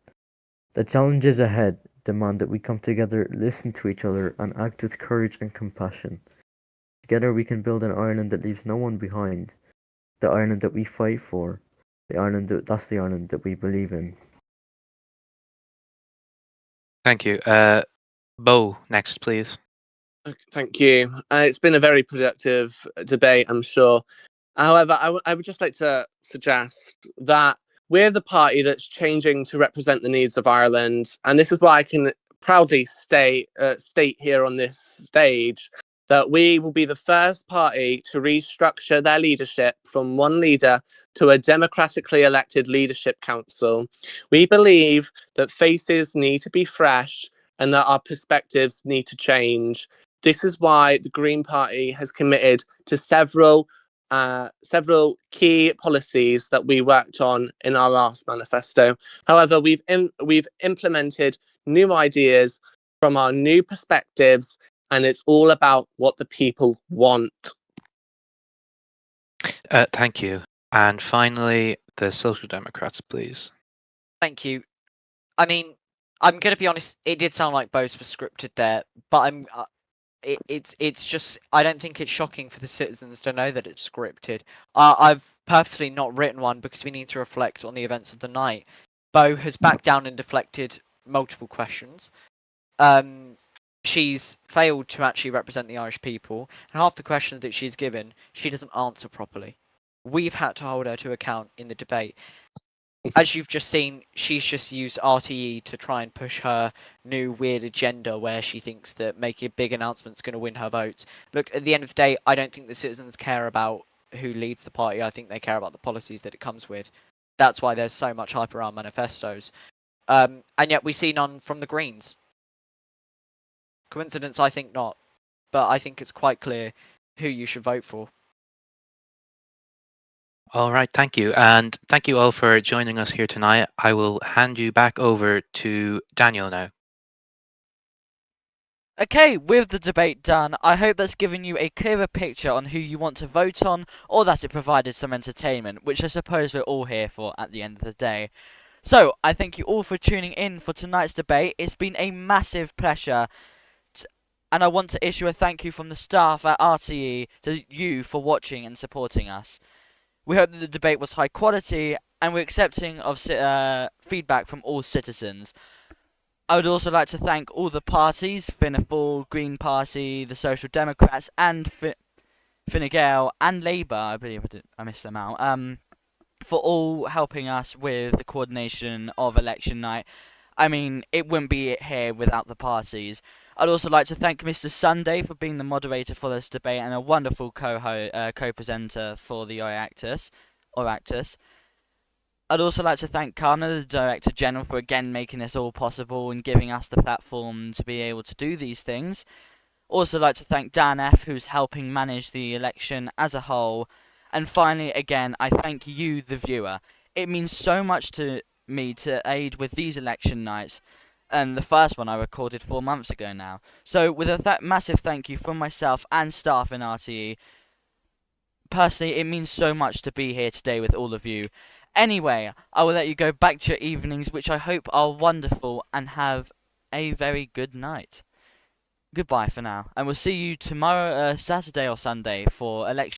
The challenges ahead demand that we come together, listen to each other, and act with courage and compassion. Together we can build an Ireland that leaves no one behind, the Ireland that we fight for, that's the Ireland that we believe in. Thank you. Bo, next, please. Thank you. It's been a very productive debate, I'm sure. However, I would just like to suggest that we're the party that's changing to represent the needs of Ireland. And this is why I can proudly state here on this stage that we will be the first party to restructure their leadership from one leader to a democratically elected leadership council. We believe that faces need to be fresh and that our perspectives need to change. This is why the Green Party has committed to several key policies that we worked on in our last manifesto. However, we've implemented new ideas from our new perspectives, and it's all about what the people want. Thank you. And finally, the Social Democrats, please. Thank you. I mean, I'm gonna be honest. It did sound like both were scripted there, but it's just I don't think it's shocking for the citizens to know that it's scripted. I've purposely not written one because we need to reflect on the events of the night. Bo has backed down and deflected multiple questions. She's failed to actually represent the Irish people, and half the questions that she's given, she doesn't answer properly. We've had to hold her to account in the debate. As you've just seen, she's just used RTE to try and push her new weird agenda where she thinks that making a big announcement is going to win her votes. Look, at the end of the day, I don't think the citizens care about who leads the party. I think they care about the policies that it comes with. That's why there's so much hype around manifestos. And yet we see none from the Greens. Coincidence? I think not. But I think it's quite clear who you should vote for. All right, thank you. And thank you all for joining us here tonight. I will hand you back over to Daniel now. Okay, with the debate done, I hope that's given you a clearer picture on who you want to vote on, or that it provided some entertainment, which I suppose we're all here for at the end of the day. So, I thank you all for tuning in for tonight's debate. It's been a massive pleasure, and I want to issue a thank you from the staff at RTE to you for watching and supporting us. We hope that the debate was high quality, and we're accepting of feedback from all citizens. I would also like to thank all the parties, Fianna Fáil, Green Party, the Social Democrats, and Fine Gael, and Labour, I believe I missed them out, for all helping us with the coordination of election night. I mean, it wouldn't be here without the parties. I'd also like to thank Mr. Sunday for being the moderator for this debate and a wonderful co-presenter for the Oireachtas. I'd also like to thank Carmel, the Director General, for again making this all possible and giving us the platform to be able to do these things. Also like to thank Dan F, who's helping manage the election as a whole. And finally, again, I thank you, the viewer. It means so much to me to aid with these election nights. And the first one I recorded 4 months ago now. So with a massive thank you from myself and staff in RTE. Personally, it means so much to be here today with all of you. Anyway, I will let you go back to your evenings, which I hope are wonderful, and have a very good night. Goodbye for now, and we'll see you tomorrow, Saturday or Sunday, for election.